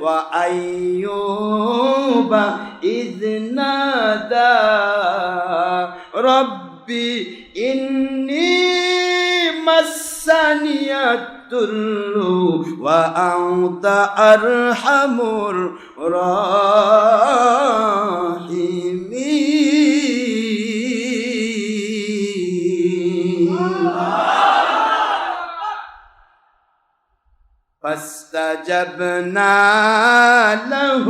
وأيوب إذ نادى ربي إني مسني الضر وأنت أرحم الراحمين فاستجبنا له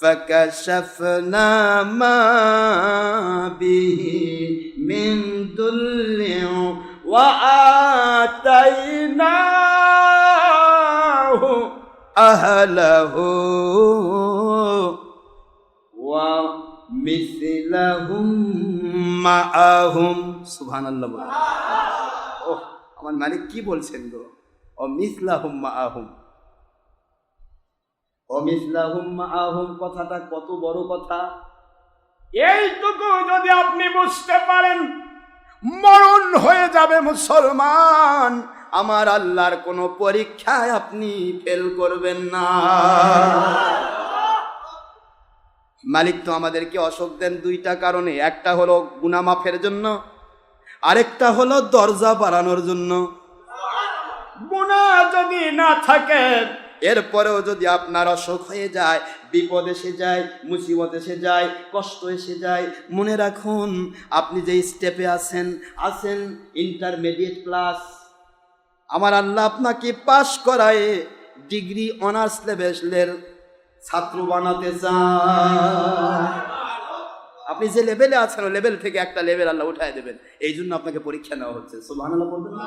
فكشفنا ما به من ضر وآتيناه أهله ومثلهم معهم سبحان الله ওহ আমার মালিক কি বলছেন গো অমিসলাহুম মাআহুম অমিসলাহুম মাআহুম কথাটা কত বড় কথা। এইটুকু যদি আপনি বুঝতে পারেন মরণ হয়ে যাবে মুসলমান। আমার আল্লাহর কোনো পরীক্ষায় আপনি ফেল করবেন না। মালিক তো আমাদেরকে অসুখ দেন দুইটা কারণে, একটা হলো গুনাহ মাফের জন্য, আরেকটা হলো দরজা বাড়ানোর জন্য। গুনাহ যদি না থাকে, এরপরেও যদি আপনার অসুখ হয়ে যায়, বিপদ এসে যায়, মুসিবত এসে যায়, কষ্ট এসে যায়, মনে রাখুন আপনি যে স্টেপে আছেন ইন্টারমিডিয়েট ক্লাস, আমার আল্লাহ আপনাকে পাশ করায় ডিগ্রি অনার্স লেভেলের ছাত্র বানাতে চান। আপনি যে লেভেলে আছেন ওই লেভেল থেকে একটা লেভেল আল্লাহ উঠায় দেবেন, এই জন্য আপনাকে পরীক্ষা নেওয়া হচ্ছে। সুবহানাল্লাহ বলবেন না?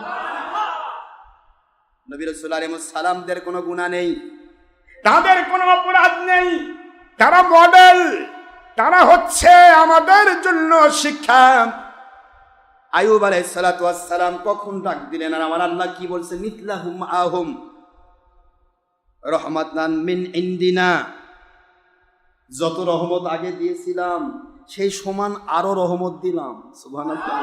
নবী রাসূল আলাইহিস সালামদের কোনো গুনাহ নেই, তাদের কোনো অপরাধ নেই, তারা মডেল, তারা হচ্ছে আমাদের জন্য শিক্ষা। আইয়ুব আলাইহিস সালাতু ওয়াস সালাম কখন ডাক দিলেন আর আমার আল্লাহ কি বলছে? মিথলাহুম আহুম রহমাতান মিন ইনদিনা, যত রহমত আগে দিয়েছিলাম সেই সমান আরো রহমত দিলাম। সুবহানাল্লাহ।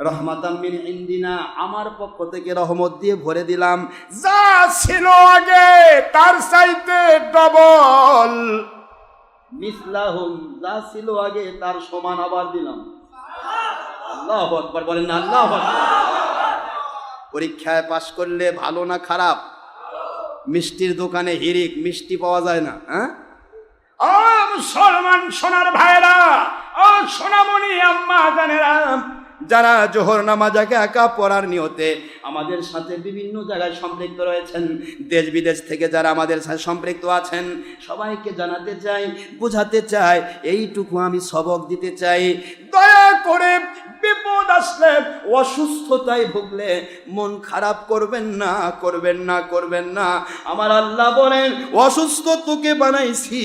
রহমাতাম মিন ইনদিনা, আমার পক্ষ থেকে রহমত দিয়ে ভরে দিলাম। যা ছিল আগে তার চাইতে ডবল। মিসলাহুম, যা ছিল আগে তার সমান আবার দিলাম। আল্লাহু আকবার বলেন না? আল্লাহু আকবার। পরীক্ষায় পাশ করলে ভালো না খারাপ? মিষ্টির দোকানে হিরিক, মিষ্টি পাওয়া যায় না। হ্যাঁ ও মুসলমান সোনার ভাইরা, ও সোনামণি আম্মা জানেরা, যারা জোহর নামাজ একা পড়ার নিয়তে আমাদের সাথে বিভিন্ন জায়গায় সম্পৃক্ত রয়েছেন, দেশ বিদেশ থেকে যারা আমাদের সাথে সম্পৃক্ত আছেন, সবাইকে জানাতে চাই, বোঝাতে চাই, এইটুকু আমি সবক দিতে চাই, দয়া করে বিপদ আসলে, অসুস্থতায় ভুগলে মন খারাপ করবেন না, করবেন না, করবেন না। আমার আল্লাহ বলেন, অসুস্থ তোকে বানাইছি,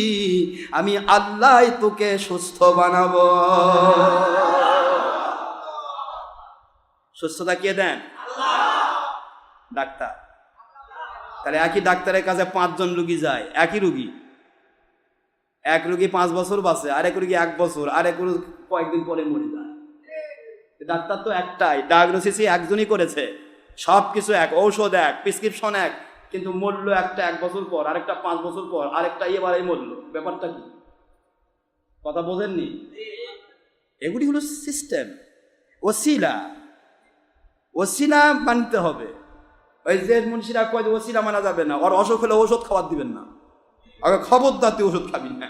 আমি আল্লাহ তোকে সুস্থ বানাবো। সুস্থতা কে দেন? ডাক্তার। তাহলে একই ডাক্তারের কাছে 5 জন রুগী যায়, একই রুগী, এক রুগী 5 বছর বাঁচে, আরেক রুগী 1 বছর, আরেক রুগী কয়েকদিন পরে মরে যায়। ডাক্তার তো একটাই, ডায়াগনোসিসই একজনই করেছে, সব কিছু এক, ঔষধ এক, প্রেসক্রিপশন এক, কিন্তু মরল একটা 1 বছর পর, আরেকটা 5 বছর পর, আরেকটা এবারেই মরল। ব্যাপারটা কি? কথা বোঝেননি? এগুলি হলো সিস্টেম। ওসিলা মানতে হবে। ওই যে মুন্সিরা কয় যে ওসিলা মানা যাবে না, ওর অসুখ হলে ওষুধ খাবার দিবেন না, আগে খবরদার তুই ওষুধ খাবি না।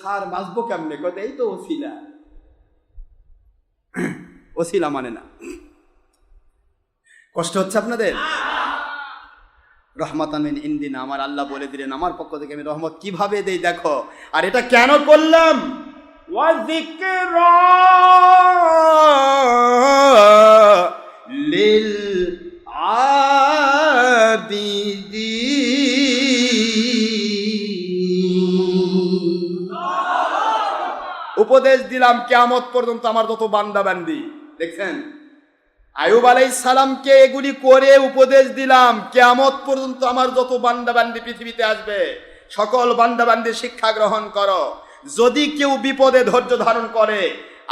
স্যার বাঁচবো কেমনে? কয় এই তো ওসিলা, ওসিলা মানে না। কষ্ট হচ্ছে আপনাদের? রহমাতান মিন ইনদিনা, আমার আল্লাহ বলে দিলেন আমার পক্ষ থেকে আমি রহমত কিভাবে দেই দেখো। আর এটা কেন করলাম? ওয়াযিকরা লিল আবিদিন, উপদেশ দিলাম কিয়ামত পর্যন্ত আমার যত বান্দা বান্দি। দেখছেন, আইয়ুব আলাইহিস সালামকে এগুলি করে উপদেশ দিলাম, কিয়ামত পর্যন্ত আমার যত বান্দা বান্দি পৃথিবীতে আসবে সকল বান্দা বান্দি শিক্ষা গ্রহণ করো। যদি কেউ বিপদে ধৈর্য ধারণ করে,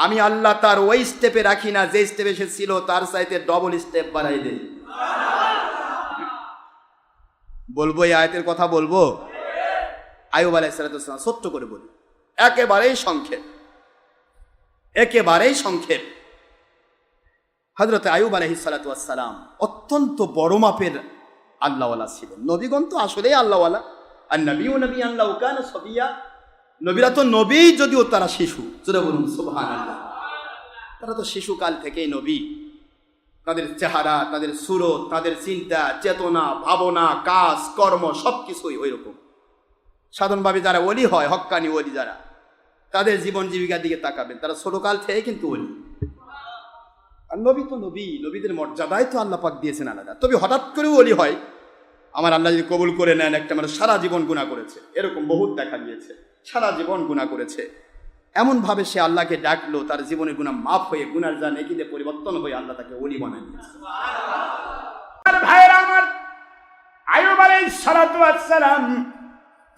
আমি আল্লাহ তার ওই স্টেপে রাখি না যে স্টেপে সে ছিল, তার চাইতে ডবল স্টেপ বাড়াই দেই। বলবো এই আয়াতের কথা বলবো? আইয়ুব আলাইহিস সালাম ছোট্ট করে বলি, একেবারেই সংক্ষেপ। হযরত আইয়ুব আলাইহিস সালাম অত্যন্ত বড় মাপের আল্লাহওয়ালা ছিলেন। নবীগণ তো আসলেই আল্লাহওয়ালা। আর নবী আল্লাহ কানা সবিয়া, নবীরা তো নবী, যদিও তারা শিশু। জোরে বলুন সুবহানাল্লাহ। তারা তো শিশুকাল থেকেই নবী। তাদের চেহারা, তাদের সুরত, তাদের চিন্তা, চেতনা, ভাবনা, কাজ, কর্ম সবকিছুই ওই রকম। সাধারণভাবে যারা ওলি হয়, হক্কানি ওলি যারা, তাদের জীবন জীবিকার দিকে তাকাবেন, তারা ছোটকাল থেকে কিন্তু ওলি। আর নবী তো নবী, নবীদের মর্যাদাই তো আল্লাহ পাক দিয়েছেন আলাদা। তবে হঠাৎ করেও ওলি হয়, আমার আল্লাহ যদি কবুল করে নেন, একটা মানুষ সারা জীবন গুনাহ করেছে, এরকম বহুত দেখা গিয়েছে, সারা জীবন গুনাহ করেছে, এমনভাবে সে আল্লাহকে ডাকলো, তার জীবনের গুনাহ মাফ হয়ে, গুনার যা নেকিতে পরিবর্তন হয়ে আল্লাহ তাকে ওলি বানায় দিয়েছে। ভাইরা আমার, আইয়ুব আলাইহিস সালাম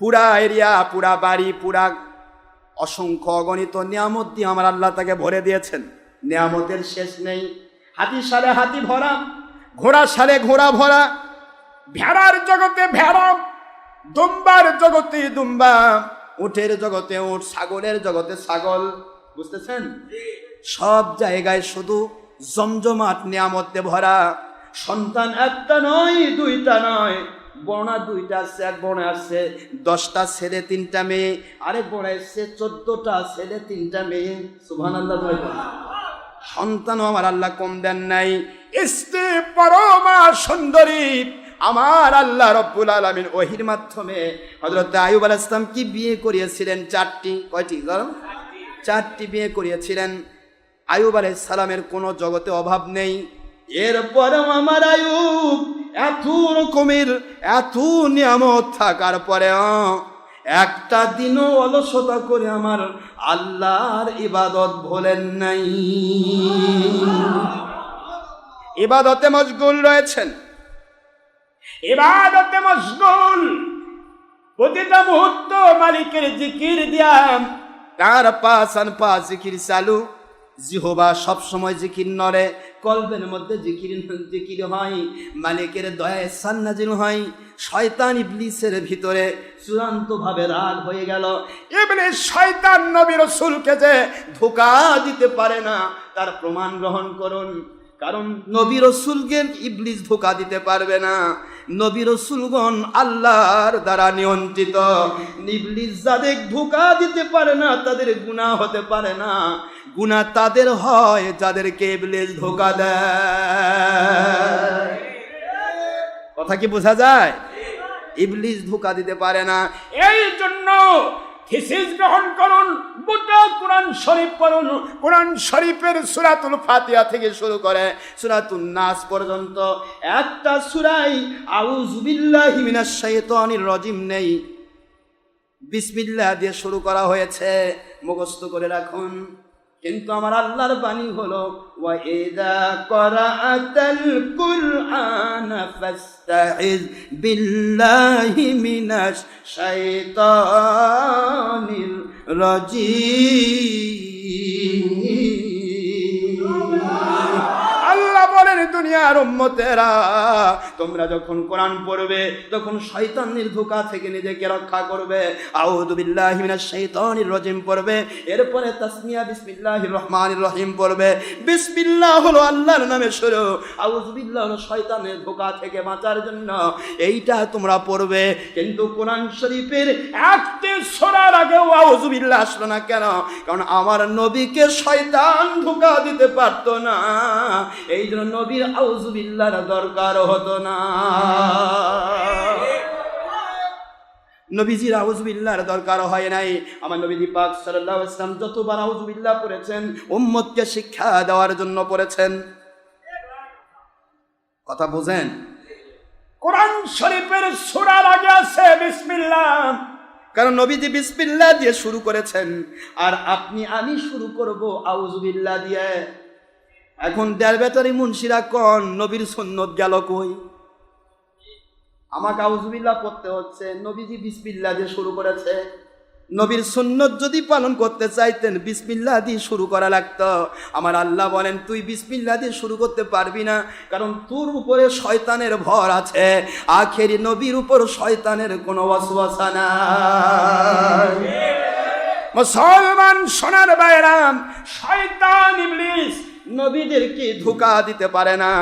পুরা এরিয়া, পুরা বাড়ি, পুরা অসংখ্য অগণিত নিয়ামত দিয়ে আমার আল্লাহ তাকে ভরে দিয়েছেন। নিয়ামতের শেষ নেই। হাতি সালে হাতি ভরা, ঘোড়া সালে ঘোড়া ভরা, ভেড়ার জগতে ভেড়া, দুম্বার জগতে দুম্বা, উটের জগতে উট, ছাগলের জগতে ছাগল। বুঝতেছেন? সব জায়গায় শুধু জমজমাট নিয়ামতে ভরা। সন্তান একটা নয়, দুইটা নয়, বর্ণা দুইটা আসছে, এক বর্ণা আসছে 10টা ছেলে 3টা মেয়ে, আরেক বর্ণা এসছে 14টা ছেলে 3টা মেয়ে। সুবহানাল্লাহ। সন্তানও আমার আল্লাহ কম দেন নাই। স্ত্রী পরমা সুন্দরী আমার আল্লাহ রব্বুল আলামিন ওহির মাধ্যমে হযরত আইয়ুব আলাইহিস সালাম কি বিয়ে করিয়েছিলেন? 4টি। কয়টি? 4টি বিয়ে করিয়েছিলেন। আইয়ুব আলাইহিস সালামের কোনো জগতে অভাব নেই। এরপরেও আমার আইয়ুব এত রকমের এত নিয়ামত থাকার পরেও একটা দিনও অলসতা করে আমার আল্লাহর ইবাদত ভোলেন নাই। ইবাদতে মশগুল রয়েছেন, ইবাদতে মশগুল, প্রতিটা মুহূর্ত মালিকের জিকির দিয়া, তার পাশান পাশ জিকির চালু। জিহবা সব সময় জিকির নড়ে, কলবের মধ্যে জিকির হয়, মালিকের দয়ায় সান্নাজিল হয়। শয়তান ইবলিসের ভিতরে চূড়ান্ত ভাবে রাগ হয়ে গেল। ইবলিস শয়তান নবী রাসূলকে যে ধোঁকা দিতে পারে না, তার প্রমাণ গ্রহণ করুন। কারণ নবী রাসূলকে ইবলিস ধোঁকা দিতে পারবে না। নবী রাসূলগণ আল্লাহর দ্বারা নিয়ন্ত্রিত। ইবলিস যাদের ধোঁকা দিতে পারে না, তাদের গুনাহ হতে পারে না। গুনাহ তাদের হয় যাদেরকে ইবলিস ধোঁকা দেয়। কথা কি বোঝা যায়? ইবলিস ধোঁকা দিতে পারে না। এই জন্য থিসিস গ্রহণ করুন, গোটা কোরআন শরীফ পড়ুন। কোরআন শরীফের সূরাতুল ফাতিহা থেকে শুরু করে সূরাতুন নাস পর্যন্ত একটা সূরাই আউযু বিল্লাহি মিনাশ শাইতানির রাজিম নেই। বিসমিল্লাহ দিয়ে শুরু করা হয়েছে, মুখস্থ করে রাখুন। কিন্তু আমার আল্লাহর বাণী হলো ওয়া ইযা ক্বরাআতাল কুরআনা ফাস্তাইজ বিল্লাহি মিনাশ শাইতানির রাজিম। আল্লাহ বলেন, দুনিয়ার উম্মতেরা, তোমরা যখন কোরআন পড়বে তখন শয়তানের ধোঁকা থেকে নিজেকে রক্ষা করবে। আউযু বিল্লাহি মিনাশ শাইতানির রাজিম পড়বে, এরপরে তাসমিয়া বিসমিল্লাহির রহমানির রহিম পড়বে। বিসমিল্লাহ হলো আল্লাহর নামে শুরু, আউযু বিল্লাহ হলো শয়তানের ধোঁকা থেকে বাঁচার জন্য। এইটা তোমরা পড়বে। কিন্তু কোরআন শরীফের একটি সূরার আগেও আউযু বিল্লাহ আসলো না কেন? কারণ আমার নবীকে শয়তান ধোঁকা দিতে পারতো না, এই জন্য নবীর আউযু বিল্লাহর দরকার হতো না। নবীজির আউযু বিল্লাহর দরকার হয় নাই। আমার নবী পাক সাল্লাল্লাহু আলাইহি ওয়াসাল্লাম যতবার আউযু বিল্লাহ পড়েছেন, উম্মতকে শিক্ষা দেওয়ার জন্য পড়েছেন। কথা বুঝেন? কোরআন শরীফের সূরার আগে আছে বিসমিল্লাহ, কারণ নবীজি বিসমিল্লাহ দিয়ে শুরু করেছেন, আর আমি শুরু করব আউযু বিল্লাহ দিয়ে। এখন দেড় বেটারি মুন্সিরা কোন নবীর সুন্নত গেল কই? আমাকে আউযু বিল্লাহ পড়তে হচ্ছে, নবীজি বিসমিল্লাহ দিয়ে শুরু করেছে। নবীর সুন্নত যদি পালন করতে চাইতেন বিসমিল্লাহ দিয়ে শুরু করা লাগতো। আমার আল্লাহ বলেন তুই বিসমিল্লাহ দিয়ে শুরু করতে পারবি না, কারণ তোর উপরে শয়তানের ভর আছে। আখেরি নবীর উপর শয়তানের কোনো ওয়াসওয়াসা নাই। মুসলমান সোনার বাইরাম, শয়তান ইবলিস নবীদেরকে ধোঁকা দিতে পারে না।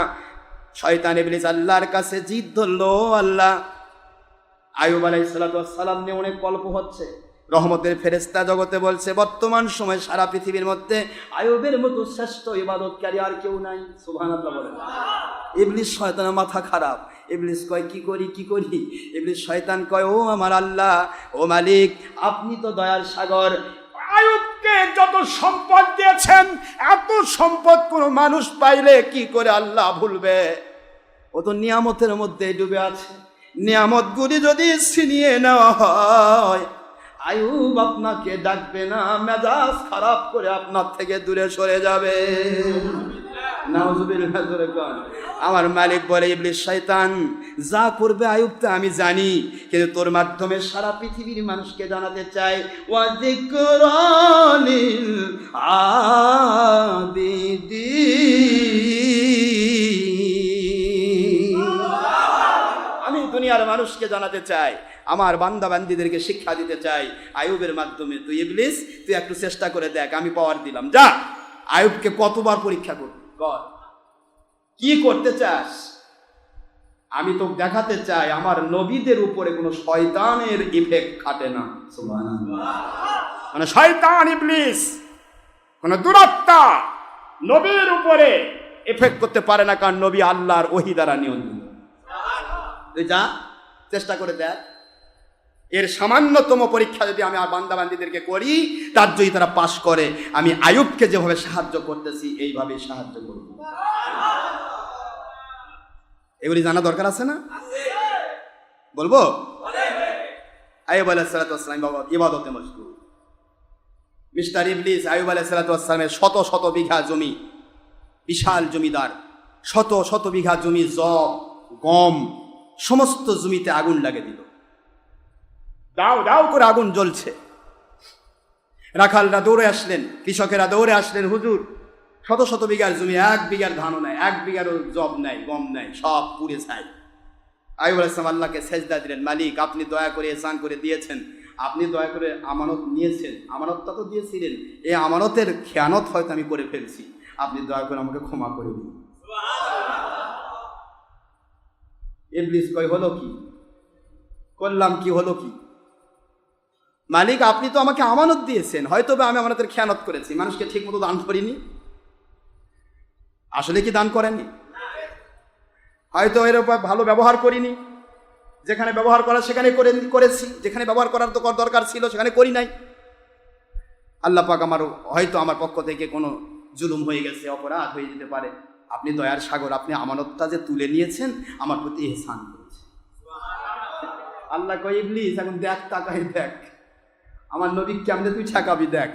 শয়তান ইবলিস আল্লাহর কাছে জিদ ধরলো, আল্লাহ আইয়ুব আলাইহিস সালাম নিয়ে অনেক গল্প হচ্ছে, রহমতের ফেরেশতা জগতে বলছে বর্তমান সময় সারা পৃথিবীর মধ্যে আইয়ুবের মতো শ্রেষ্ঠ ইবাদতকারী আর কেউ নাই। সুবহানাল্লাহ বলেন। ইবলিস শয়তানের মাথা খারাপ। ইবলিস কয় কি করি। ইবলিস শয়তান কয়, ও আমার আল্লাহ, ও মালিক, আপনি তো দয়ার সাগর, আইয়ুবকে যত সম্পদ দিয়েছেন এত সম্পদ কোনো মানুষ পাইলে কি করে আল্লাহ ভুলবে? ও তো নিয়ামতের মধ্যে ডুবে আছে। নিয়ামতগুলি যদি ছিনিয়ে নেওয়া হয় আইয়ুব আপনাকে ডাকবে না, মেজাজ খারাপ করে আপনার থেকে দূরে সরে যাবে। নাউজুবিল্লাহ জোরে কোন। আমার মালিক বলে, ইবলিস শয়তান যা করবে আইয়ুব তা আমি জানি, কিন্তু তোর মাধ্যমে সারা পৃথিবীর মানুষকে জানাতে চাই ওয়া যিকরানিল আবিদিন। আমি দুনিয়ার মানুষকে জানাতে চাই, আমার বান্দা বান্দীদেরকে শিক্ষা দিতে চাই আইয়ুবের মাধ্যমে। তুই ইবলিস, তুই একটু চেষ্টা করে দেখ, আমি পাওয়ার দিলাম, যা আইয়ুবকে কতবার পরীক্ষা করবি কর, কি করতে চাস? আমি তো দেখাতে চাই আমার নবীদের উপরে কোনো শয়তানের ইফেক্ট খাটে না। সুবহানাল্লাহ। মানে শয়তান ইবলিস কোন দুরাত্মা নবীর উপরে এফেক্ট করতে পারে না, কারণ নবী আল্লাহর ওহী দ্বারা নিয়ন্ত্রিত। তুই যা চেষ্টা করে দেখ, এর সামান্যতম পরীক্ষা যদি আমি আমার বান্দা বান্দীদেরকে করি, তার যদি তারা পাশ করে, আমি আইয়ুবকে যেভাবে সাহায্য করতেছি এইভাবেই সাহায্য করব। এগুলি জানা দরকার আছে না? বলবো? আইয়ুব আলাইহিস সালাম ইবাদতে মশগুল। মিস্টার ইবলিস আইয়ুব আলাইহিস সালামের শত শত বিঘা জমি, বিশাল জমিদার, শত শত বিঘা জমি, জব গম সমস্ত জমিতে আগুন লাগিয়ে দিল। দাও দাও করে আগুন জ্বলছে। রাখালরা দৌড়ে আসলেন, কৃষকেরা দৌড়ে আসলেন, হুজুর শত শত বিঘার জমি, এক বিঘার ধানও নাই, এক বিঘারও জব নাই, গম নাই, সব পুড়ে ছাই। আইয়ুব আলাইহিস সালাম আল্লাহকে সেজদা দিলেন, মালিক আপনি দয়া করে এহসান করে দিয়েছেন, আপনি দয়া করে আমানত নিয়েছেন, আমানতটা তো দিয়েছিলেন, এই আমানতের খেয়ানত হয়তো আমি করে ফেলছি, আপনি দয়া করে আমাকে ক্ষমা করে দিন। ইবলিস কয় হলো কি, করলাম কি, হলো কি? মালিক আপনি তো আমাকে আমানত দিয়েছেন, হয়তো আমি আমানতের খেয়ানত করেছি, মানুষকে ঠিক মতো দান করিনি। আসলে কি দান করেননি? হয়তো এর উপর ভালো ব্যবহার করিনি, যেখানে ব্যবহার করা সেখানে করেছি, যেখানে ব্যবহার করার তো দরকার ছিল সেখানে করি নাই। আল্লাহ পাক হয়তো আমার পক্ষ থেকে কোনো জুলুম হয়ে গেছে, অপরাধ হয়ে যেতে পারে, আপনি দয়ার সাগর, আপনি আমানতটা যে তুলে নিয়েছেন আমার প্রতি ইহসান করেছেন। আল্লাহ কয় ইবলিস এখন দেখ, তাকাই দেখ আমার নবী কেমনে তুই ঠেকাবি দেখ।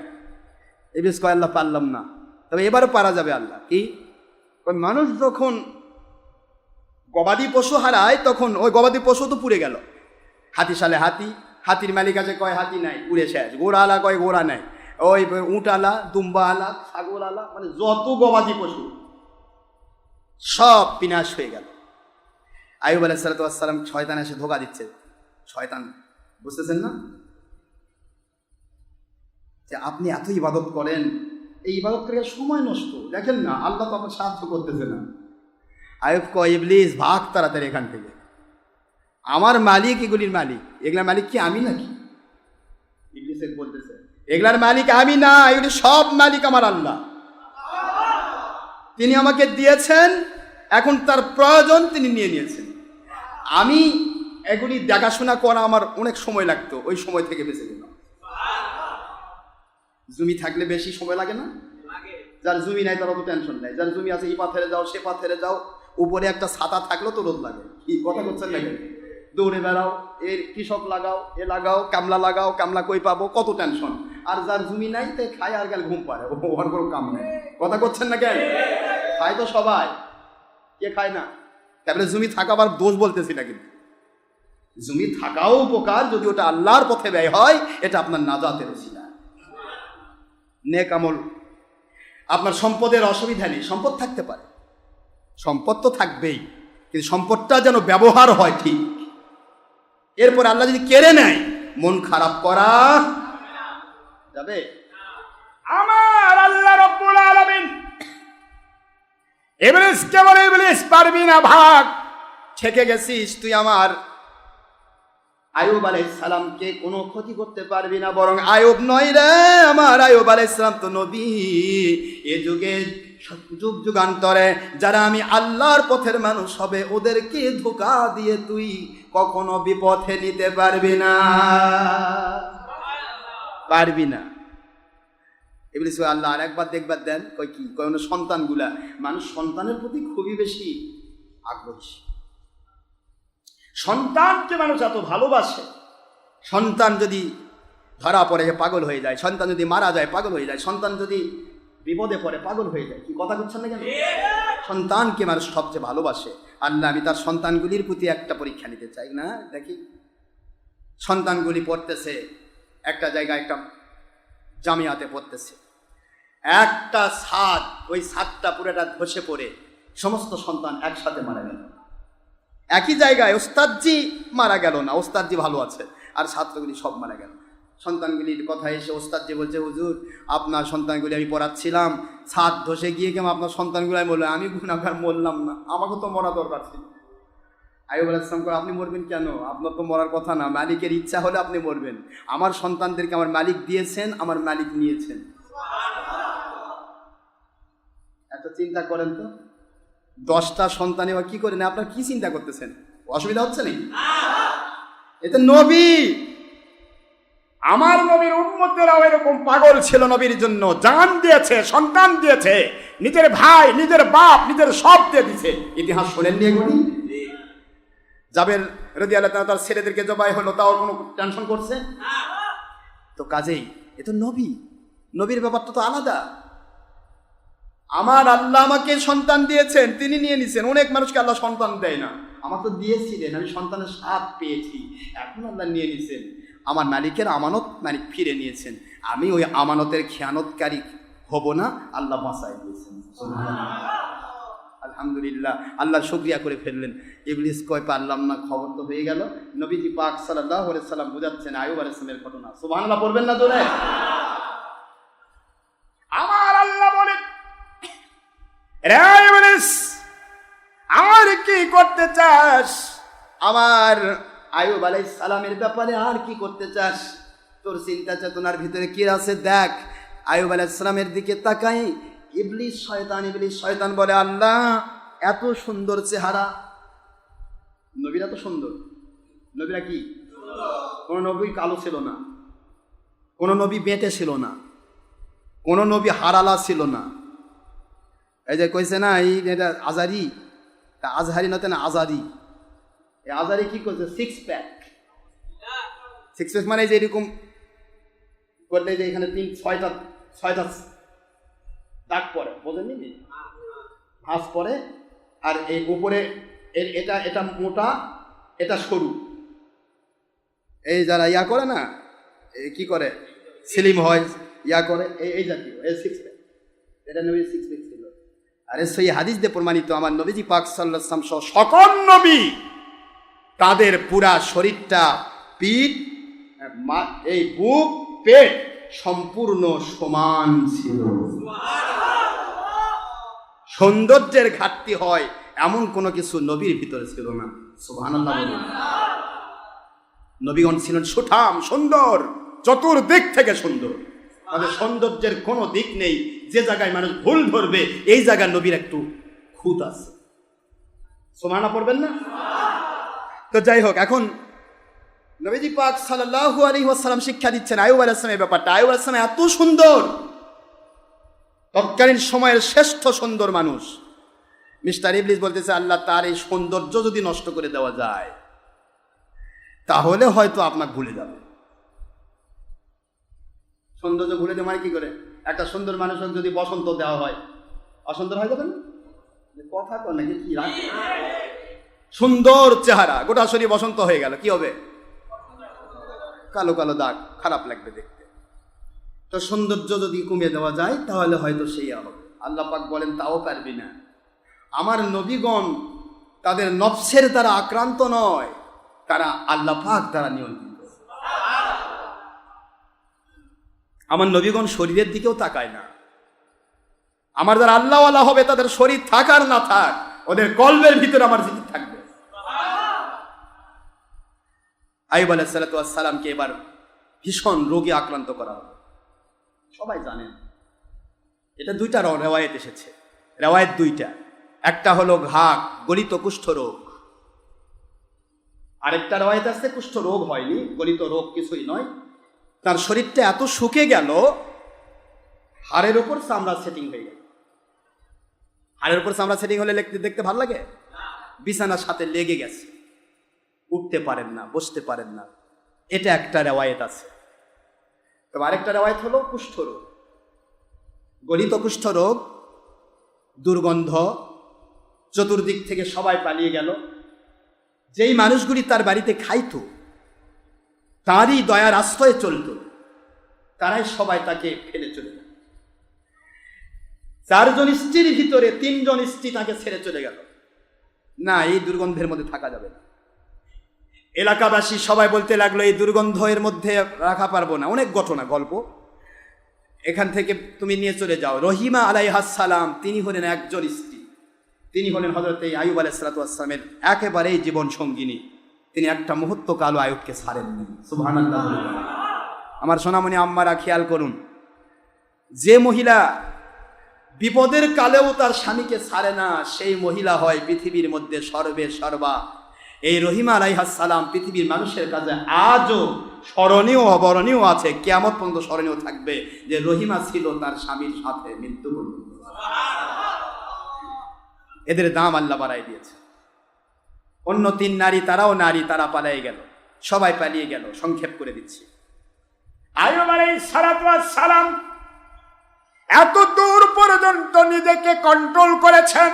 ইবলিস কয় আল্লাহ পারলাম না, তবে এবারও পারা যাবে। আল্লাহ কি, মানুষ যখন গবাদি পশু হারায় তখন ওই গবাদি পশু তো পুড়ে গেল। হাতি সালে হাতি, হাতির মালিক আছে কয় হাতি নাই, পুড়ে শেষ। ঘোড়া আলা কয় ঘোড়া নাই, ওই উঁট আলা, দুম্বা আলা, ছাগল আলা, মানে যত গবাদি পশু সব বিনাশ হয়ে গেল। আইয়ুব আলাইহিস সালাম শয়তান এসে ধোঁকা দিচ্ছে। শয়তান বুঝতেছেন না যে আপনি এত ইবাদত করেন, এই ইবাদত করে সময় নষ্ট, দেখেন না আল্লাহ তো আপনার সাহায্য করতেছে না। আইয়ুব কয় ইবলিস ভাগ তাড়াতাড়ি এখান থেকে, আমার মালিক এগুলির মালিক, এগুলার মালিক কি আমি নাকি? ইবলিস বলতেছে এগুলার মালিক আমি না, এগুলি সব মালিক আমার আল্লাহ, তিনি আমাকে দিয়েছেন, এখন তার প্রয়োজন তিনি নিয়ে নিয়েছেন। আমি এগুলি দেখাশোনা করা আমার অনেক সময় লাগতো, ওই সময় থেকে বেঁচে গেলাম। জমি থাকলে বেশি সময় লাগে না? যার জমি নাই তার অত টেনশন নাই, যার জমি আছে এই পাথরে যাও সে পাথরে যাও, উপরে একটা ছাতা থাকলেও তো রোদ লাগে। কি কথা করছেন নাকি? দৌড়ে বেড়াও, এর কৃষক লাগাও, এ লাগাও, কামলা লাগাও, কামলা কই পাবো, কত টেনশন। আর যার জমি নাই তে খায় আর গেল ঘুম পারে, ওর কোনো কাম নেই। কথা করছেন না কেন? খায় তো সবাই, কে খায় না? তারপরে জমি থাকা আবার দোষ বলতেছি না, কিন্তু জমি থাকাও উপকার, যদি ওটা আল্লাহর পথে ব্যয় হয় এটা আপনার নাজাতের ওসিলা। নেক আমল। আপনার সম্পদের অসুবিধা নেই, সম্পদ থাকতে পারে, সম্পদ তো থাকবেই, কিন্তু সম্পদটা যেন ব্যবহার হয় ঠিক। এরপর আল্লাহ যদি কেড়ে নেয়, মন খারাপ করা যাবে? আমার আল্লাহ রাব্বুল আলামিন ইবলিসকে বলে, ইবলিস পারবি না, ভাগ, ঠেকে গেছিস তুই। আমার আইয়ুব আলাইহিস সালামকে কোনো ক্ষতি করতে পারবি না, বরং আইয়ুব নয় রে, আমার আইয়ুব আলাইহিস সালাম তো নবী। এ যুগে যুগ যুগান্তরে যারা আমি আল্লাহর পথের মানুষ হবে, ওদেরকে ধোঁকা দিয়ে তুই কখনো বিপথে নিতে পারবি না, পারবি না। ইবলিস আল্লাহ আর একবার দেখবার দেন, কই কি কই সন্তানগুলা, মানুষ সন্তানের প্রতি খুবই বেশি আগ্রহী। সন্তানকে মানুষ এত ভালোবাসে, সন্তান যদি ধরা পড়ে পাগল হয়ে যায়, সন্তান যদি মারা যায় পাগল হয়ে যায়, সন্তান যদি বিপদে পড়ে পাগল হয়ে যায়। কি কথা বলছেন না কেন? সন্তানকে মানুষ সবচেয়ে ভালোবাসে। আল্লাহ আমি তার সন্তানগুলির প্রতি একটা পরীক্ষা নিতে চাই না। দেখি সন্তানগুলি পড়তেছে একটা জায়গায়, একটা জামিয়াতে পড়তেছে, একটা ছাদ, ওই ছাদটা পুরোটা ধসে পড়ে সমস্ত সন্তান একসাথে মারা গেল। একই জায়গায় ওস্তাদজি মারা গেল না, ওস্তাদজি ভালো আছে, আর ছাত্রগুলি সব মারা গেল। সন্তানগুলির কথা এসে ওস্তাদজি বলছে, হুজুর আপনার সন্তানগুলি আমি পড়াচ্ছিলাম, ছাদ ধসে গিয়ে কেমন আপনার সন্তানগুলি বললো, আমি গুনাহগার মরলাম না, আমাকে তো মরা দরকার ছিল। আইয়ুব আলাইহিস সালাম কয়, আপনি মরবেন কেন? আপনার তো মরার কথা না, মালিকের ইচ্ছা হলে আপনি মরবেন। আমার সন্তানদেরকে আমার মালিক দিয়েছেন, আমার মালিক নিয়েছেন। এত চিন্তা করেন তো, 10টা সন্তান এবার কি করেন? আপনার কি চিন্তা করতেছেন? অসুবিধা হচ্ছে নাকি? এতে নবী, আমার নবীর উম্মতেরাও এরকম পাগল ছিল, নবীর জন্য জান দিয়েছে, সন্তান দিয়েছে, নিজের ভাই, নিজের বাপ, নিজের সব দিয়ে দিছে। ইতিহাস শোনেননি এগুলি? জাবের রাদিয়াল্লাহু তাআলা তার ছেলেদেরকে জবাই হলো, তাও কোনো টেনশন করছে? তো কাজেই এ তো নবী, নবীর ব্যাপারটা তো আলাদা। আমার আল্লাহ আমাকে সন্তান দিয়েছেন, তিনি নিয়ে নিছেন। অনেক মানুষকে আল্লাহ সন্তান দেয় না, আমার তো দিয়েছিলেন, আমি সন্তানের স্বাদ পেয়েছি, এখন আল্লাহ নিয়ে নিছেন। আমার মালিকের আমানত মালিক ফিরে নিয়েছেন, আমি ওই আমানতের খেয়ানতকারী হব না, আল্লাহ বাঁচায় দিয়েছেন। আলহামদুলিল্লাহ, আল্লাহ শুকরিয়া করে ফেললেন। ইবলিস কয় পারলাম না, খবর তো হয়ে গেল। নবীজি পাক সাল্লাল্লাহু আলাইহি সাল্লাম বুঝাচ্ছেন আইয়ুব আলাইহিস সালামের ঘটনা। সুবহানাল্লাহ পড়বেন না জোরে? আমার আল্লাহ বলেন, রে ইবলিস আর কি করতে চাস? আমার আইয়ুব আলাইহিস সালামের ব্যাপারে আর কি করতে চাস? তোর চিন্তা চেতনার ভিতরে কি আছে দেখ। আইয়ুব আলাইহিস সালামের দিকে তাকাই, ইবলিস শয়তান বলে, আল্লাহ এত সুন্দর চেহারা, নবীরা তো সুন্দর, নবীরা কি? কোন নবী কালো ছিল না, কোন নবী বেঁটে ছিল না, কোন নবী হারালা ছিল না। এই যে কইছে না এই এটা আজারি, আজহারি নতে না আজারি, এই আজারি কি করছে? 6 প্যাক। 6 প্যাক মানে যে এরকম করলে যে এখানে 6টা দাগ পরে, বোঝেননি? ভাঁজ পরে, আর এই উপরে এটা মোটা, এটা সরু। এই যারা ইয়া করে না, কি করে স্লিম হয়, ইয়া করে, এই জাতীয়, এই 6 প্যাক, এটা নবীর 6 প্যাক ছিল। আরে সেই হাদিস দিয়ে প্রমাণিত, আমার নবীজি পাক সাল্লাল্লাহু আলাইহি ওয়াসাল্লাম সহ সকল নবী তাদের পুরা শরীরটা, পিঠ, এই বুক, পেট সম্পূর্ণ সমান ছিল। সৌন্দর্যের ঘাটতি হয় এমন কোনো কিছু নবীর ভিতরে ছিল না। সুবহানাল্লাহ বলুন। নবীগণ ছিলেন সুঠাম, সুন্দর, চতুর্দিক থেকে সুন্দর। তাদের সৌন্দর্যের কোনো দিক নেই যে জায়গায় মানুষ ভুল ধরবে, এই জায়গায় নবীর একটু খুঁত আছে। সুবহানাল্লাহ পড়বেন না? তো যাই হোক, এখন নবীজি পাক সাল্লাল্লাহু আলাইহি ওয়াসাল্লাম শিক্ষা দিচ্ছেন আইয়ুব আলাইহিস সালামের ব্যাপারটা। আইয়ুব আলাইহিস সালাম এত সুন্দর, তৎকালীন সময়ের শ্রেষ্ঠ সুন্দর মানুষ। মিস্টার ইবলিস বলতেছে, আল্লাহ তার এই সৌন্দর্য যদি নষ্ট করে দেওয়া যায় তাহলে হয়তো আপনাকে ভুলে যাবে। সৌন্দর্য ভুলে দেওয়া মানে কি করে? একটা সুন্দর মানুষের যদি বসন্ত দেওয়া হয়, অসুন্দর হয়ে যাবে না? কথা কর নাকি কি রাখে? সুন্দর চেহারা, গোটা শরীর বসন্ত হয়ে গেল, কি হবে? কালো কালো দাগ, খারাপ লাগবে দেখতে। তো সৌন্দর্য যদি কমিয়ে দেওয়া যায় তাহলে হয়তো সেই হবে। আল্লাহ পাক বলেন তাও পারবি না। আমার নবীগণ তাদের নফসের দ্বারা আক্রান্ত নয়, তারা আল্লাহ পাক দ্বারা নিয়ন্ত্রিত। আমার নবীগণ শরীরের দিকেও তাকায় না। আমার যারা আল্লাহওয়ালা হবে তাদের শরীর থাক আর না থাক, ওদের কলবের ভিতরে আমার জিকির থাকবে। আইয়ুব আলাইহিস সালাতু ওয়াস সালামকে এবার ভীষণ রোগে আক্রান্ত করা হবে, সবাই জানেন। এটা দুইটা রেওয়ায়েত এসেছে, রেওয়ায়েত দুইটা। একটা হলো ঘাক, গলিত কুষ্ঠ রোগ। আরেকটা রেওয়ায়েত আছে কুষ্ঠ রোগ হয়নি, গলিত রোগ কিছুই নয়। তার শরীরটা এত শুকে গেল, হাড়ের উপর চামড়া সেটিং হয়ে গেল। হাড়ের উপর চামড়া সেটিং হলে দেখতে ভালো লাগে? বিছানার সাথে লেগে গেছে, উঠতে পারেন না, বসতে পারেন না। এটা একটা রেওয়ায়েত আছে। তবে আরেকটা রেওয়ায়েত হলো কুষ্ঠ রোগ, গলিত কুষ্ঠ রোগ, দুর্গন্ধ, চতুর্দিক থেকে সবাই পালিয়ে গেল। যেই মানুষগুলি তার বাড়িতে খাইতো, তারই দয়ার আশ্রয়ে চলত, তারাই সবাই তাকে ফেলে চলে গেল। 4 জন স্ত্রীর ভিতরে 3 জন স্ত্রী তাকে ছেড়ে চলে গেল। না, এই দুর্গন্ধের মধ্যে থাকা যাবে না। এলাকাবাসী সবাই বলতে লাগলো এই দুর্গন্ধের মধ্যে রাখা পারবো না, অনেক ঘটনা গল্প, এখান থেকে তুমি নিয়ে চলে যাও। রহিমা আলাইহাস সালাম, তিনি হলেন একজন স্ত্রী, তিনি হলেন হযরত আইয়ুব আলাইহিস সালাতু ওয়াস সালামের একেবারেই জীবন সঙ্গিনী। তিনি একটা মুহূর্ত কালো আইয়ুবকে ছাড়েননি। সুবহানাল্লাহ। আমার সোনামণি আম্মারা খেয়াল করুন, যে মহিলা বিপদের কালেও তার স্বামীকে ছাড়ে না, সেই মহিলা হয় পৃথিবীর মধ্যে সর্বে সর্বা। এই রহিমা আলাইহাস সালাম পৃথিবীর মানুষের কাছে আজও স্মরণীয়, অবরণীয় আছে, কিয়ামত পর্যন্ত স্মরণীয় থাকবে যে রহিমা ছিল তার স্বামীর সাথে মৃত্যু পর্যন্ত। এদের দাম আল্লাহ বাড়াই দিয়েছে। অন্য 3 নারী, তারাও নারী, তারা পালিয়ে গেল, সবাই পালিয়ে গেল। সংক্ষেপ করে দিচ্ছি, আইয়ুব আলাইহিস সালাতু ওয়াস সালাম এত দূর পর্যন্ত নিজেকে কন্ট্রোল করেছেন,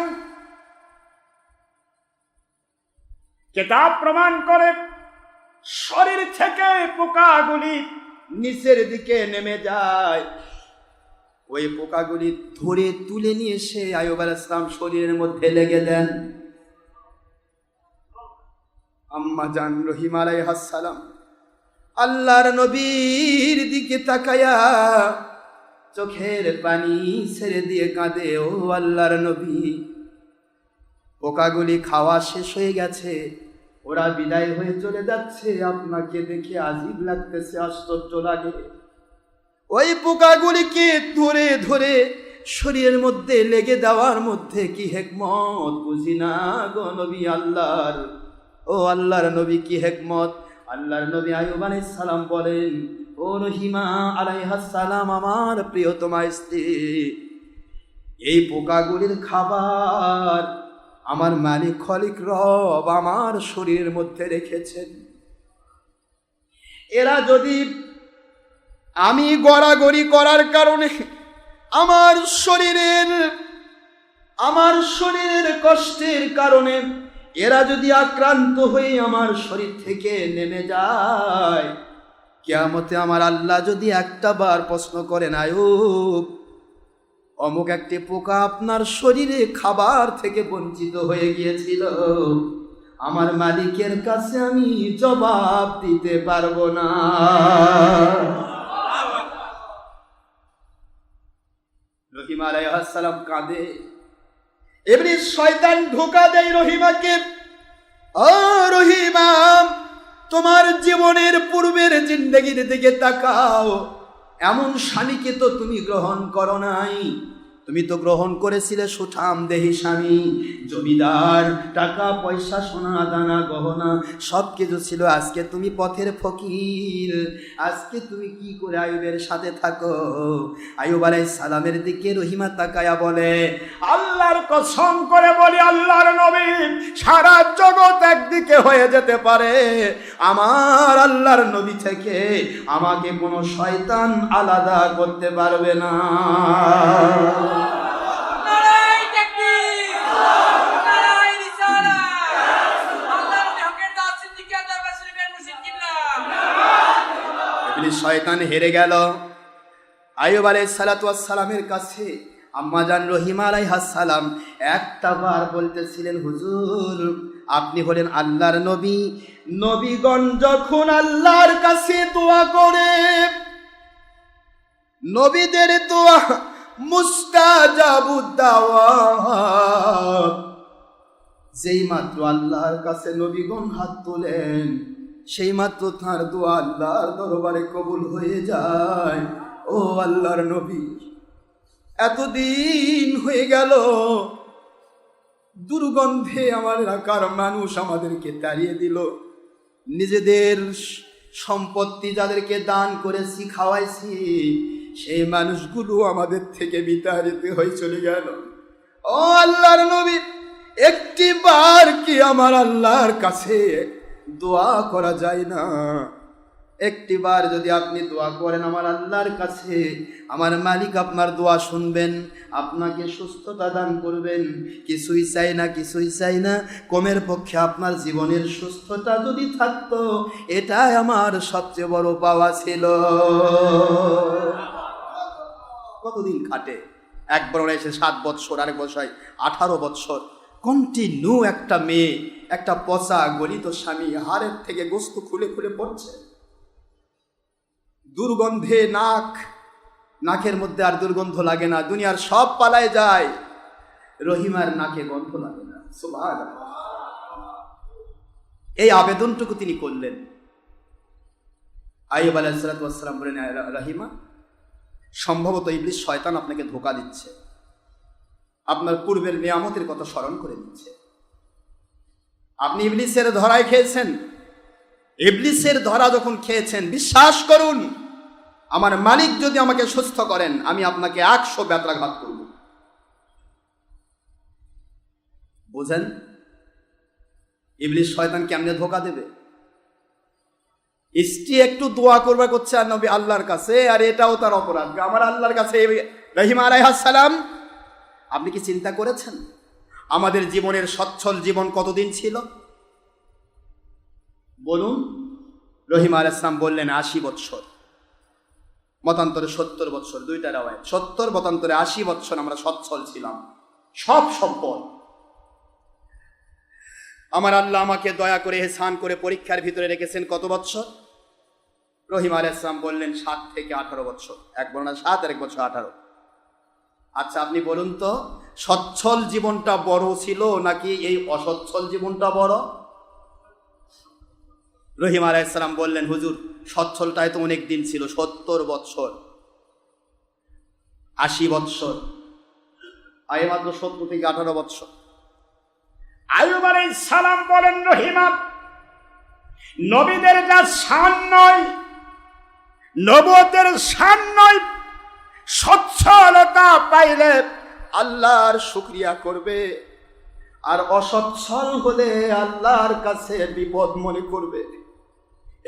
কিতাব প্রমাণ করে শরীর থেকে পোকাগুলি নিচের দিকে নেমে যায়। ওই পোকাগুলি ধরে তুলে নিয়ে এসে আইয়ুব আলাইহিস সালাম শরীরের মধ্যে লেগে দেন। আম্মা জান রহিমা আলাইহাস সালাম আল্লাহর নবীর দিকে তাকায়া চোখের পানি ছেড়ে দিয়ে কাঁদে, ও আল্লাহর নবী, পোকাগুলি খাওয়া শেষ হয়ে গেছে, ওরা বিদায় হয়ে চলে যাচ্ছে, আপনাকে দেখে আজীব লাগতেছে, আশ্চর্য লাগে। ওই পোকাগুলিকে ধরে ধরে শরীরের মধ্যে লেগে দেওয়ার মধ্যে কি হিকমত বুঝি না গো নবী আল্লাহর। ও আল্লাহর নবী, কি হিকমত। আল্লাহর নবী আইয়ুব আলাইহিস সালাম বলেন, ও রহিমা আলাইহাস সালাম, আমার প্রিয়তমা স্ত্রী, এই পোকাগুলির খাবার আমার মালিক খলিক রব আমার শরীরের মধ্যে রেখেছেন। এরা যদি আমি গড়াগড়ি করার কারণে আমার শরীরের কষ্টের কারণে এরা যদি আক্রান্ত হয়ে আমার শরীর থেকে নেমে যায়, কিয়ামতে আমার আল্লাহ যদি একটা বার প্রশ্ন করেন, আইয়ুব, অমুক একটি পোকা আপনার শরীরে খাবার থেকে বঞ্চিত হয়ে গিয়েছিল, আমার মালিকের কাছে আমি জবাব দিতে পারবো না। রহিমা আলাইহিস সালাম কাঁদে। ইবলিস শয়তান ধোঁকা দেয় রহিমাকে, ও রহিমা, তোমার জীবনের পূর্বের জিন্দেগির দিকে তাকাও, এমন স্বামীকে তো তুমি গ্রহণ করো নাই। তুমি তো গ্রহণ করেছিলে সুঠাম দেহি স্বামী, জমিদার, টাকা পয়সা, সোনা দানা গহনা সব কিছু ছিল। আজকে তুমি পথের ফকির, আজকে তুমি কি করে আইয়ুবের সাথে থাকো? আইয়ুব আলাইহিস সালামের দিকে রহিমা তাকায়া বলে, আল্লাহর কসম করে বলি, আল্লাহর নবী, সারা জগৎ একদিকে হয়ে যেতে পারে, আমার আল্লাহর নবী থেকে আমাকে কোনো শয়তান আলাদা করতে পারবে না। ইবলিস শয়তান হেরে গেল। আইয়ুব আলাইহিস সালাতু ওয়াস সালামের কাছে আম্মাজান রহিমা আলাইহাস সালাম একটা বার বলতেছিলেন, হুজুর আপনি হলেন আল্লাহর নবী, নবীগণ যখন আল্লাহর কাছে দোয়া করে নবীদের দোয়া মুস্তাজাবুদ দাওয়াত, যেই মাত্র আল্লাহর কাছে নবীগণ হাত তোলেন সেই মাত্র তার দোয়া আল্লাহর দরবারে কবুল হয়ে যায়। ও আল্লাহর নবী, এতদিন হয়ে গেল দুর্গন্ধে আমার এলাকার মানুষ আমাদেরকে তাড়িয়ে দিল, নিজেদের সম্পত্তি যাদেরকে দান করেছি খাওয়াইছি সেই মানুষগুলো আমাদের থেকে বিতাড়িত হয়ে চলে গেল। ও আল্লাহর নবী, একটি বার কি আমার আল্লাহর কাছে দোয়া করা যায় না? একটি বার যদি আপনি দোয়া করেন আমার আল্লাহর কাছে, আমার মালিক আপনার দোয়া শুনবেন, আপনাকে সুস্থতা দান করবেন। কিছুই চাই না, কিছুই চাই না, কমের পক্ষে আপনার জীবনের সুস্থতা যদি থাকতো এটাই আমার সবচেয়ে বড় পাওয়া ছিল। কতদিন খাটে? একবার এসে 7 বছর, আরেক বছর 18 বছর কন্টিনিউ একটা মেয়ে, একটা পচা গলিত স্বামী হাড়ের থেকে গোস্ত খুলে খুলে পড়ছে, দুর্গন্ধে নাকের মধ্যে আর দুর্গন্ধ লাগে না, দুনিয়ার সব পালায় যায়, রহিমার নাকে গন্ধ লাগে না। সুবহানাল্লাহ। এই আবেদনটুকু তিনি করলেন। আইয়ুব আলাইহিস সালাতু ওয়াস সালাম বলেন, রহিমা, সম্ভবত ইবলিস শয়তান আপনাকে ধোঁকা দিচ্ছে, আপনার পূর্বের নিয়ামতের কথা স্মরণ করে দিচ্ছে। আপনি ইবলিসের ধরায় খেয়েছেন, ইবলিসের ধরা যখন খেয়েছেন, বিশ্বাস করুন আমার মালিক যদি আমাকে সুস্থ করেন আমি আপনাকে 100 ব্যত্রাঘাত করব। বুঝেন ইবলিস শয়তান কেমনে ধোঁকা দেবে? স্ত্রী একটু দোয়া করবে করছে আর নবী আল্লাহর কাছে, আর এটাও তার অপরাধ। আমার আল্লাহর কাছে রহিমা আলাইহিস সালাম, আপনি কি চিন্তা করেছেন আমাদের জীবনের সচ্ছল জীবন কতদিন ছিল? বলুন। রহিমা আলাইহিস সালাম বললেন 80 বছর, মতান্তরে 70 বছর, দুইটা রাওয়ায়াত, 70 মতান্তরে 80 বছর আমরা সচ্ছল ছিলাম, সব সম্পদ। আমার আল্লাহ আমাকে দয়া করে এহসান করে পরীক্ষার ভিতরে রেখেছেন কত বছর? রহিমা আলাইহিস সালাম বললেন 7 থেকে 18 বছর, এক বর্ণনা 7 আর এক বছর 18। আচ্ছা আপনি বলুন তো, সচ্ছল জীবনটা বড় ছিল নাকি এই অসচ্ছল জীবনটা বড়? রহিমা আলাইহিস সালাম বললেন, হুজুর সচ্ছলটাই তো অনেক দিন ছিল, 70 বছর, 80 বছর, আর মাত্র 70 থেকে 18 বছর। আইয়ুব আলাইহিস সালাম বলেন, রহিমা, নবীদের যা শান নয়, নবুয়তের শান নয়, সচ্ছলতা পাইলে আল্লাহর শুকরিয়া করবে, আর অসচ্ছল হলে আল্লাহর কাছে বিপদ মনে করবে।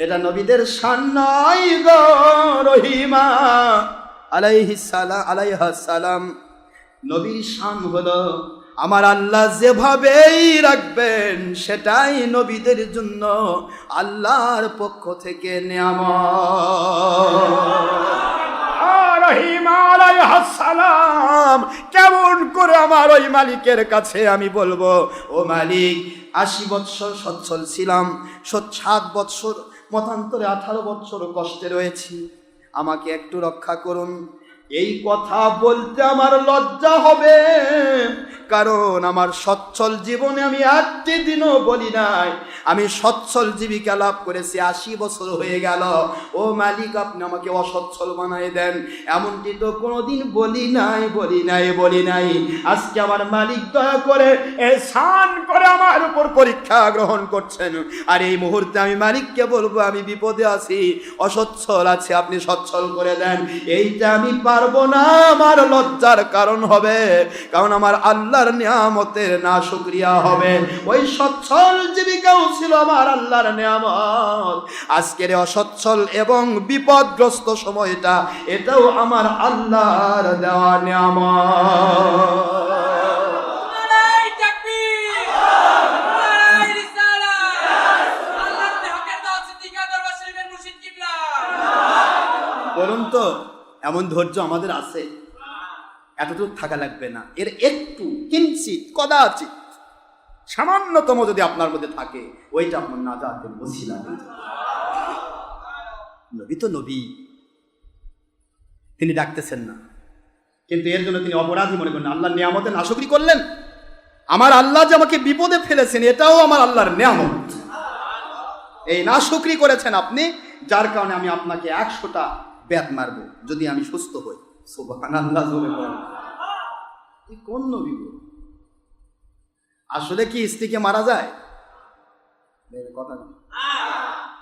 এটা নবীদের শান নয় গো রহিমা আলাইহিস সালাম। নবীর শান হলো আমার আল্লাহ যেভাবেই রাখবেন সেটাই নবীদের জন্য আল্লাহর পক্ষ থেকে নিয়ামত। রহিমা আলাইহিস সালাম কেমন করে আমার ওই মালিকের কাছে আমি বলবো, ও মালিক 80 বছর সচ্ছল ছিলাম, 7 বছর মতান্তরে 18 বছর কষ্টে রয়েছি, আমাকে একটু রক্ষা করুন। এই কথা বলতে আমার লজ্জা হবে, কারণ আমার সচ্ছল জীবনে আমি একটি দিনও বলি নাই আমি সচ্ছল জীবিকা লাভ করেছি, 80 বছর হয়ে গেল, ও মালিক আপনি আমাকে অসচ্ছল বানায় দেন, এমনটি তো কোনোদিন বলি নাই। আজকে আমার মালিক দয়া করে এহসান করে আমার উপর পরীক্ষা গ্রহণ করছেন, আর এই মুহূর্তে আমি মালিককে বলবো আমি বিপদে আছি, অসচ্ছল আছে, আপনি সচ্ছল করে দেন। এইটা আমি পারবো না, আমার লজ্জার কারণ হবে, কারণ আমার আল্লাহর নিয়ামতের না শুকরিয়া হবে। ওই সচ্ছল জীবিকাও ছিল আমার আল্লাহর নিয়ামত, আজকের অসচ্ছল এবং বিপদগ্রস্ত সময়টা এটাও আমার আল্লাহর দেওয়া নিয়ামত। তো এমন ধৈর্য আমাদের আছে, এতটুকু থাকা লাগবে না, এর একটু কিঞ্চিত কদাচিৎ সামান্যতম যদি আপনার মধ্যে থাকে, ওইটা আপনার নাজাতের ওসিলা হয়ে যাবে। নবী তো নবী, তিনি ডাকতেছেন না, কিন্তু এর জন্য তিনি অপরাধী মনে করেন, আল্লাহর নিয়ামতে নাশকরি করলেন। আমার আল্লাহ যে আমাকে বিপদে ফেলেছেন, এটাও আমার আল্লাহর নিয়ামত। এই নাশকরি করেছেন আপনি, যার কারণে আমি আপনাকে 100টা ব্যাট মারবো যদি আমি সুস্থ হই। সুবহানাল্লাহ, জোরে বলেন। কোন নবী গো? আসলে কি স্ত্রীকে মারা যায়? কথা না,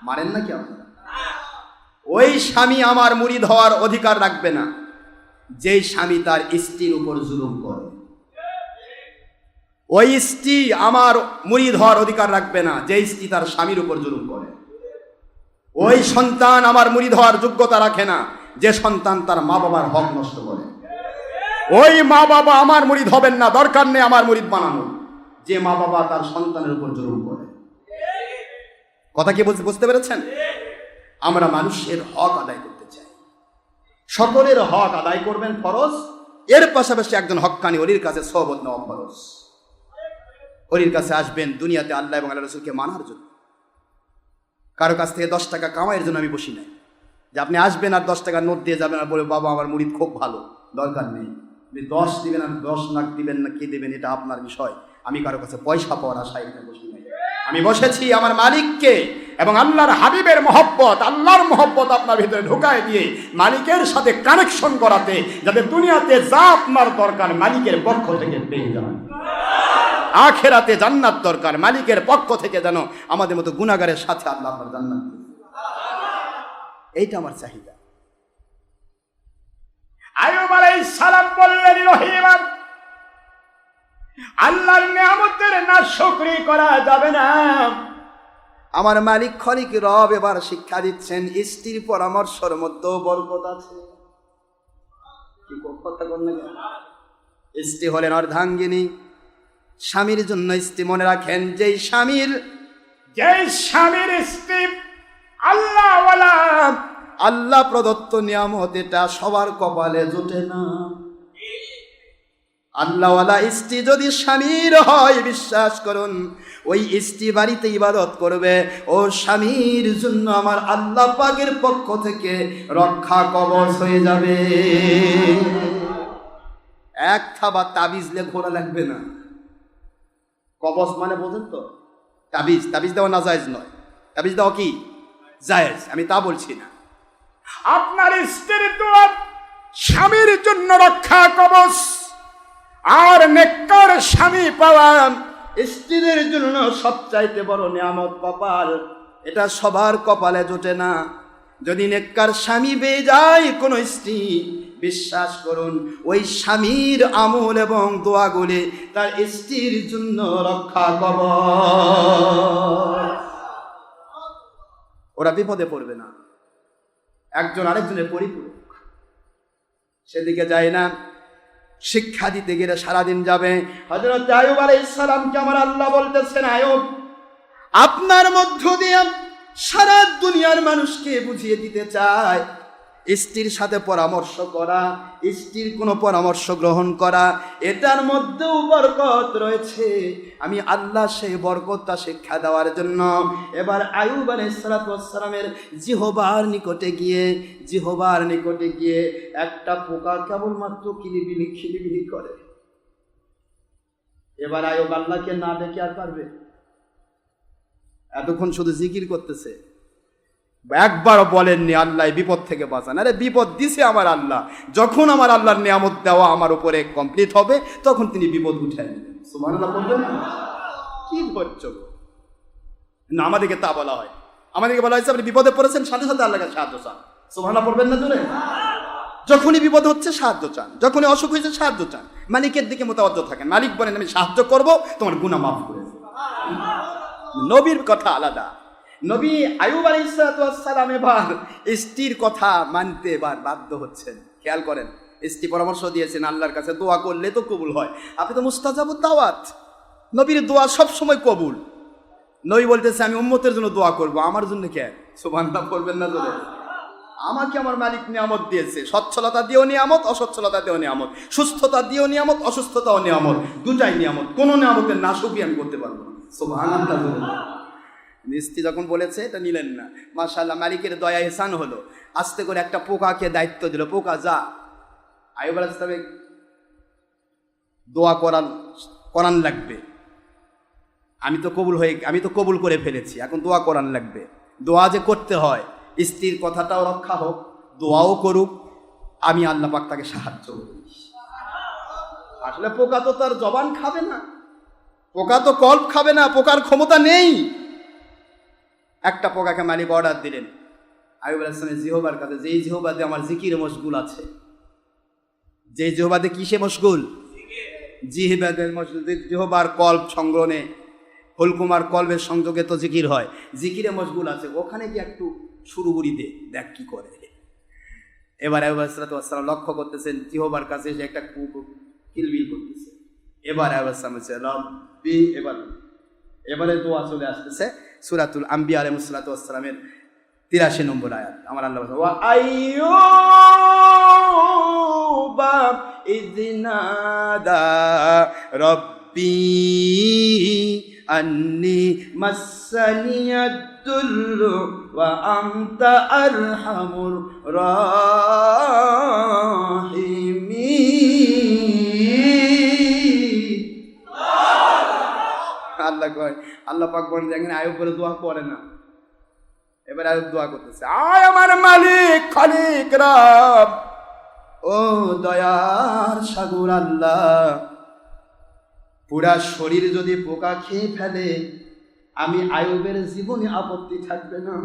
মারেন নাকি আপনারা? ওই স্বামী আমার মুরিদ হওয়ার অধিকার রাখবে না যেই স্বামী তার স্ত্রীর উপর জুলুম করে। ওই স্ত্রী আমার মুরিদ হওয়ার অধিকার রাখবে না যেই স্ত্রী তার স্বামীর উপর জুলুম করে। ওই সন্তান আমার মুরিদ হওয়ার যোগ্যতা রাখে না যে সন্তান তার মা বাবার হক নষ্ট করে। ওই মা বাবা আমার মুরিদ হবেন না, দরকার নেই আমার মুরিদ বানানো, যে মা বাবা তার সন্তানের উপর জুলুম করে। কথা কি বুঝতে পেরেছেন? আমরা মানুষের হক আদায় করতে চাই, সকলের হক আদায় করবেন ফরজ, এর পাশাপাশি একজন হক্কানি ওলির কাছে সোহবত নেওয়া ফরজ। ওলির কাছে আসবেন দুনিয়াতে আল্লাহ এবং আল্লাহ রসুলকে মানার জন্য। কারো কাছ থেকে 10 টাকা কামাইয়ের জন্য আমি বসি নাই, যে আপনি আসবেন আর 10 টাকা নোট দিয়ে যাবেন আর বলে বাবা আমার মুরিদ খুব ভালো। দরকার নেই, আপনি 10 দিবেন আর 10 লাখ দিবেন না কি দিবেন এটা আপনার বিষয়। আমি কারো কাছে পয়সা পাওয়ার আশায় এখানে বসি নাই, আমি বসেছি আমার মালিককে এবং আল্লাহর হাবিবের মহব্বত, আল্লাহর মহব্বত আপনার ভিতরে ঢুকায় দিয়ে মালিকের সাথে কানেকশন করাতে, যাতে দুনিয়াতে যা আপনার দরকার মালিকের পক্ষ থেকে পেয়ে যান। আখেরাতে জান্নাত দরকার, মালিকের পক্ষ থেকে যেন আমাদের মতো গুনাহগারের সাথে আল্লাহ আপনার জান্নাত দেন। এইটা আমার চাহিদা। আইয়ুব আলাইহিস সালাম বললেন, রহিম, আল্লাহর নিয়ামতের নাশকরি করা যাবে না। আমার মালিক খলিক রব এবার শিক্ষা দিচ্ছেন, স্ত্রীর পরামর্শের মধ্যেও বরকত আছে। কি কথা বললেন? স্ত্রী হলেন অর্ধাঙ্গিনী। স্বামীর জন্য স্ত্রী মনে রাখেন, যেই স্বামীর স্ত্রী আল্লাহওয়ালা, আল্লাহ প্রদত্ত নিয়ামত এটা সবার কপালে জোটে না। আল্লাহওয়ালা স্ত্রী যদি স্বামীর হয়, বিশ্বাস করুন ওই স্ত্রী বাড়িতে ইবাদত করবে, ও স্বামীর জন্য আমার আল্লাহ পাকের পক্ষ থেকে রক্ষা কবচ হয়ে যাবে। এক থাবা তাবিজ লে ঘোরা লাগবে না। কবচ মানে বোঝেন তো? তাবিজ, তাবিজ দেওয়া না জায়েজ নয়, তাবিজ দেওয়া কি জায়েজ, আমি তা বলছি না। আপনার স্ত্রীর দোয়া স্বামীর জন্য রক্ষা কবচ, আর নেককার স্বামী পাওয়া স্ত্রীদের জন্য সবচাইতে বড় নিয়ামত কপাল। এটা সবার কপালে জোটে না। যদি নেককার স্বামী পেয়ে যায় কোন স্ত্রী, বিশ্বাস করুন ওই স্বামীর আমল এবং দোয়াগুলি তার স্ত্রীর জন্য রক্ষা কবচ। ওরা বিপদে পড়বে না, একজন আরেকজনের পরিপূরক। সেদিকে যায় না, শিক্ষা দিতে গেলে সারাদিন যাবে। হযরত আইয়ুব আলাইহিস সালামকে আমার আল্লাহ বলতেছেন, আইয়ুব, আপনার মধ্য দিয়ে সারা দুনিয়ার মানুষকে বুঝিয়ে দিতে চায়, স্ত্রীর সাথে পরামর্শ করা, স্ত্রীর কোনো পরামর্শ গ্রহণ করা, এটার মধ্যেও বরকত রয়েছে। আমি আল্লাহ সেই বরকতটা শিক্ষা দেওয়ার জন্য এবার আইয়ুব আলাইহিস সালামের জিহবার নিকটে গিয়ে একটা পোকা কেবলমাত্র কিলিবিলি করে। এবার আইয়ুব আল্লাহকে না ডেকে আর পারবে? এতক্ষণ শুধু জিকির করতেছে, একবারও বলেননি আল্লাহ বিপদ থেকে বাঁচান। আরে বিপদ দিছে আমার আল্লাহ, যখন আমার আল্লাহর নিয়ামত দেওয়া আমার উপরে কমপ্লিট হবে তখন তিনি বিপদ উঠায় নেবেন। সুবহানাল্লাহ বলবেন? কি ধৈর্য না! আমাদেরকে তা বলা হয়, আমাদেরকে বলা হয়েছে আপনি বিপদে পড়েছেন, সাথে সাথে আল্লাহর কাছে সাহায্য চান। সুবহানাল্লাহ পড়বেন না জোরে? যখনই বিপদ হচ্ছে সাহায্য চান, যখনই অসুখ হয়েছে সাহায্য চান, মালিকের দিকে মোতাবজ্জ থাকেন। মালিক বলেন আমি সাহায্য করব, তোমার গুনাহ মাফ করে দেব। নবীর কথা আলাদা। নবী আইয়ুব আলাইহিস সালাম এবার স্ত্রীর কথা মানতে এবার বাধ্য হচ্ছেন। খেয়াল করেন, স্ত্রী পরামর্শ দিয়েছেন আল্লাহর কাছে দোয়া করলে তো কবুল হয়। আপনি তো মুস্তাজাবুদ দাওয়াত, নবীর দোয়া সব সময় কবুল। নবী বলতেছে আমি উম্মতের জন্য দোয়া করব, আমার জন্য কেন? সুবহানাল্লাহ বলবেন না জোরে? আমাকে আমার মালিক নিয়ামত দিয়েছে, সচ্ছলতা দিয়েও নিয়ামত, অসচ্ছলতা দিয়েও নিয়ামত, সুস্থতা দিয়েও নিয়ামত, অসুস্থতাও নিয়ামত, দুটাই নিয়ামত। কোনো নিয়ামতের নাশুকি আমি করতে পারবো না। সুবহানাল্লাহ। মিস্ত্রি যখন বলেছে এটা নিলেন না, মাশাআল্লাহ মালিকের দয়া ইহসান হলো, আস্তে করে একটা পোকাকে দায়িত্ব দিল, পোকা যা। আইয়ুব আলাইহিস সালাম দোয়া করান লাগবে, আমি তো কবুল করে ফেলেছি, এখন দোয়া করান লাগবে। দোয়া যে করতে হয়, স্ত্রীর কথাটাও রক্ষা হোক, দোয়াও করুক, আমি আল্লাহ পাক তাকে সাহায্য করি। আসলে পোকা তো তার জবান খাবে না, পোকা তো কল্প খাবে না, পোকার ক্ষমতা নেই। একটা পোকাকে মালিক অর্ডার দিলেন আইয়ুব আলাইহিস সালামের জিহবার কাছে, যেই জিহবাতে আমার জিকির মশগুল আছে, যে জিহবাতে কিসে মশগুল, জিহবাদের মশগুল, জিহবার কল্প সংগ্রহণে, হুলকুমার কলবের সংযোগে তো জিকির হয়, জিকিরে মশগুল আছে, ওখানে কি একটু শুরু করি দে, দেখ কি করে। এবার আইয়ুব আলাইহিস সালাম লক্ষ্য করতেছেন জিহবার কাছে এসে একটা কিলবিল করতেছে। এবার আইয়ুব আলাইহিস সালাম বলছে রব্বি, এবারে দোয়া চলে আসতেছে সূরাতুল আম্বিয়া আলাইহিস সালাতু ওয়াস সালামের 83 নম্বর আয়াত। আমার আল্লাহ বলেন ওয়া আইয়ুবা ইযনাদা রব্বি আন্নি মাসানিয়াদ-দুররু ওয়া আনতা আরহামুর রাহিমিন। আল্লাহ কয়, আল্লাহ পাক বলেন দেখেন আইয়ুব করে দোয়া করে না, এবার আইয়ুব দোয়া করতেছে, আয় আমার মালিক খালিক রব, ও দয়ার সাগর আল্লাহ, পুরা শরীর যদি পোকা খেয়ে ফেলে আমি আইয়ুবের জীবনে আপত্তি থাকবে না।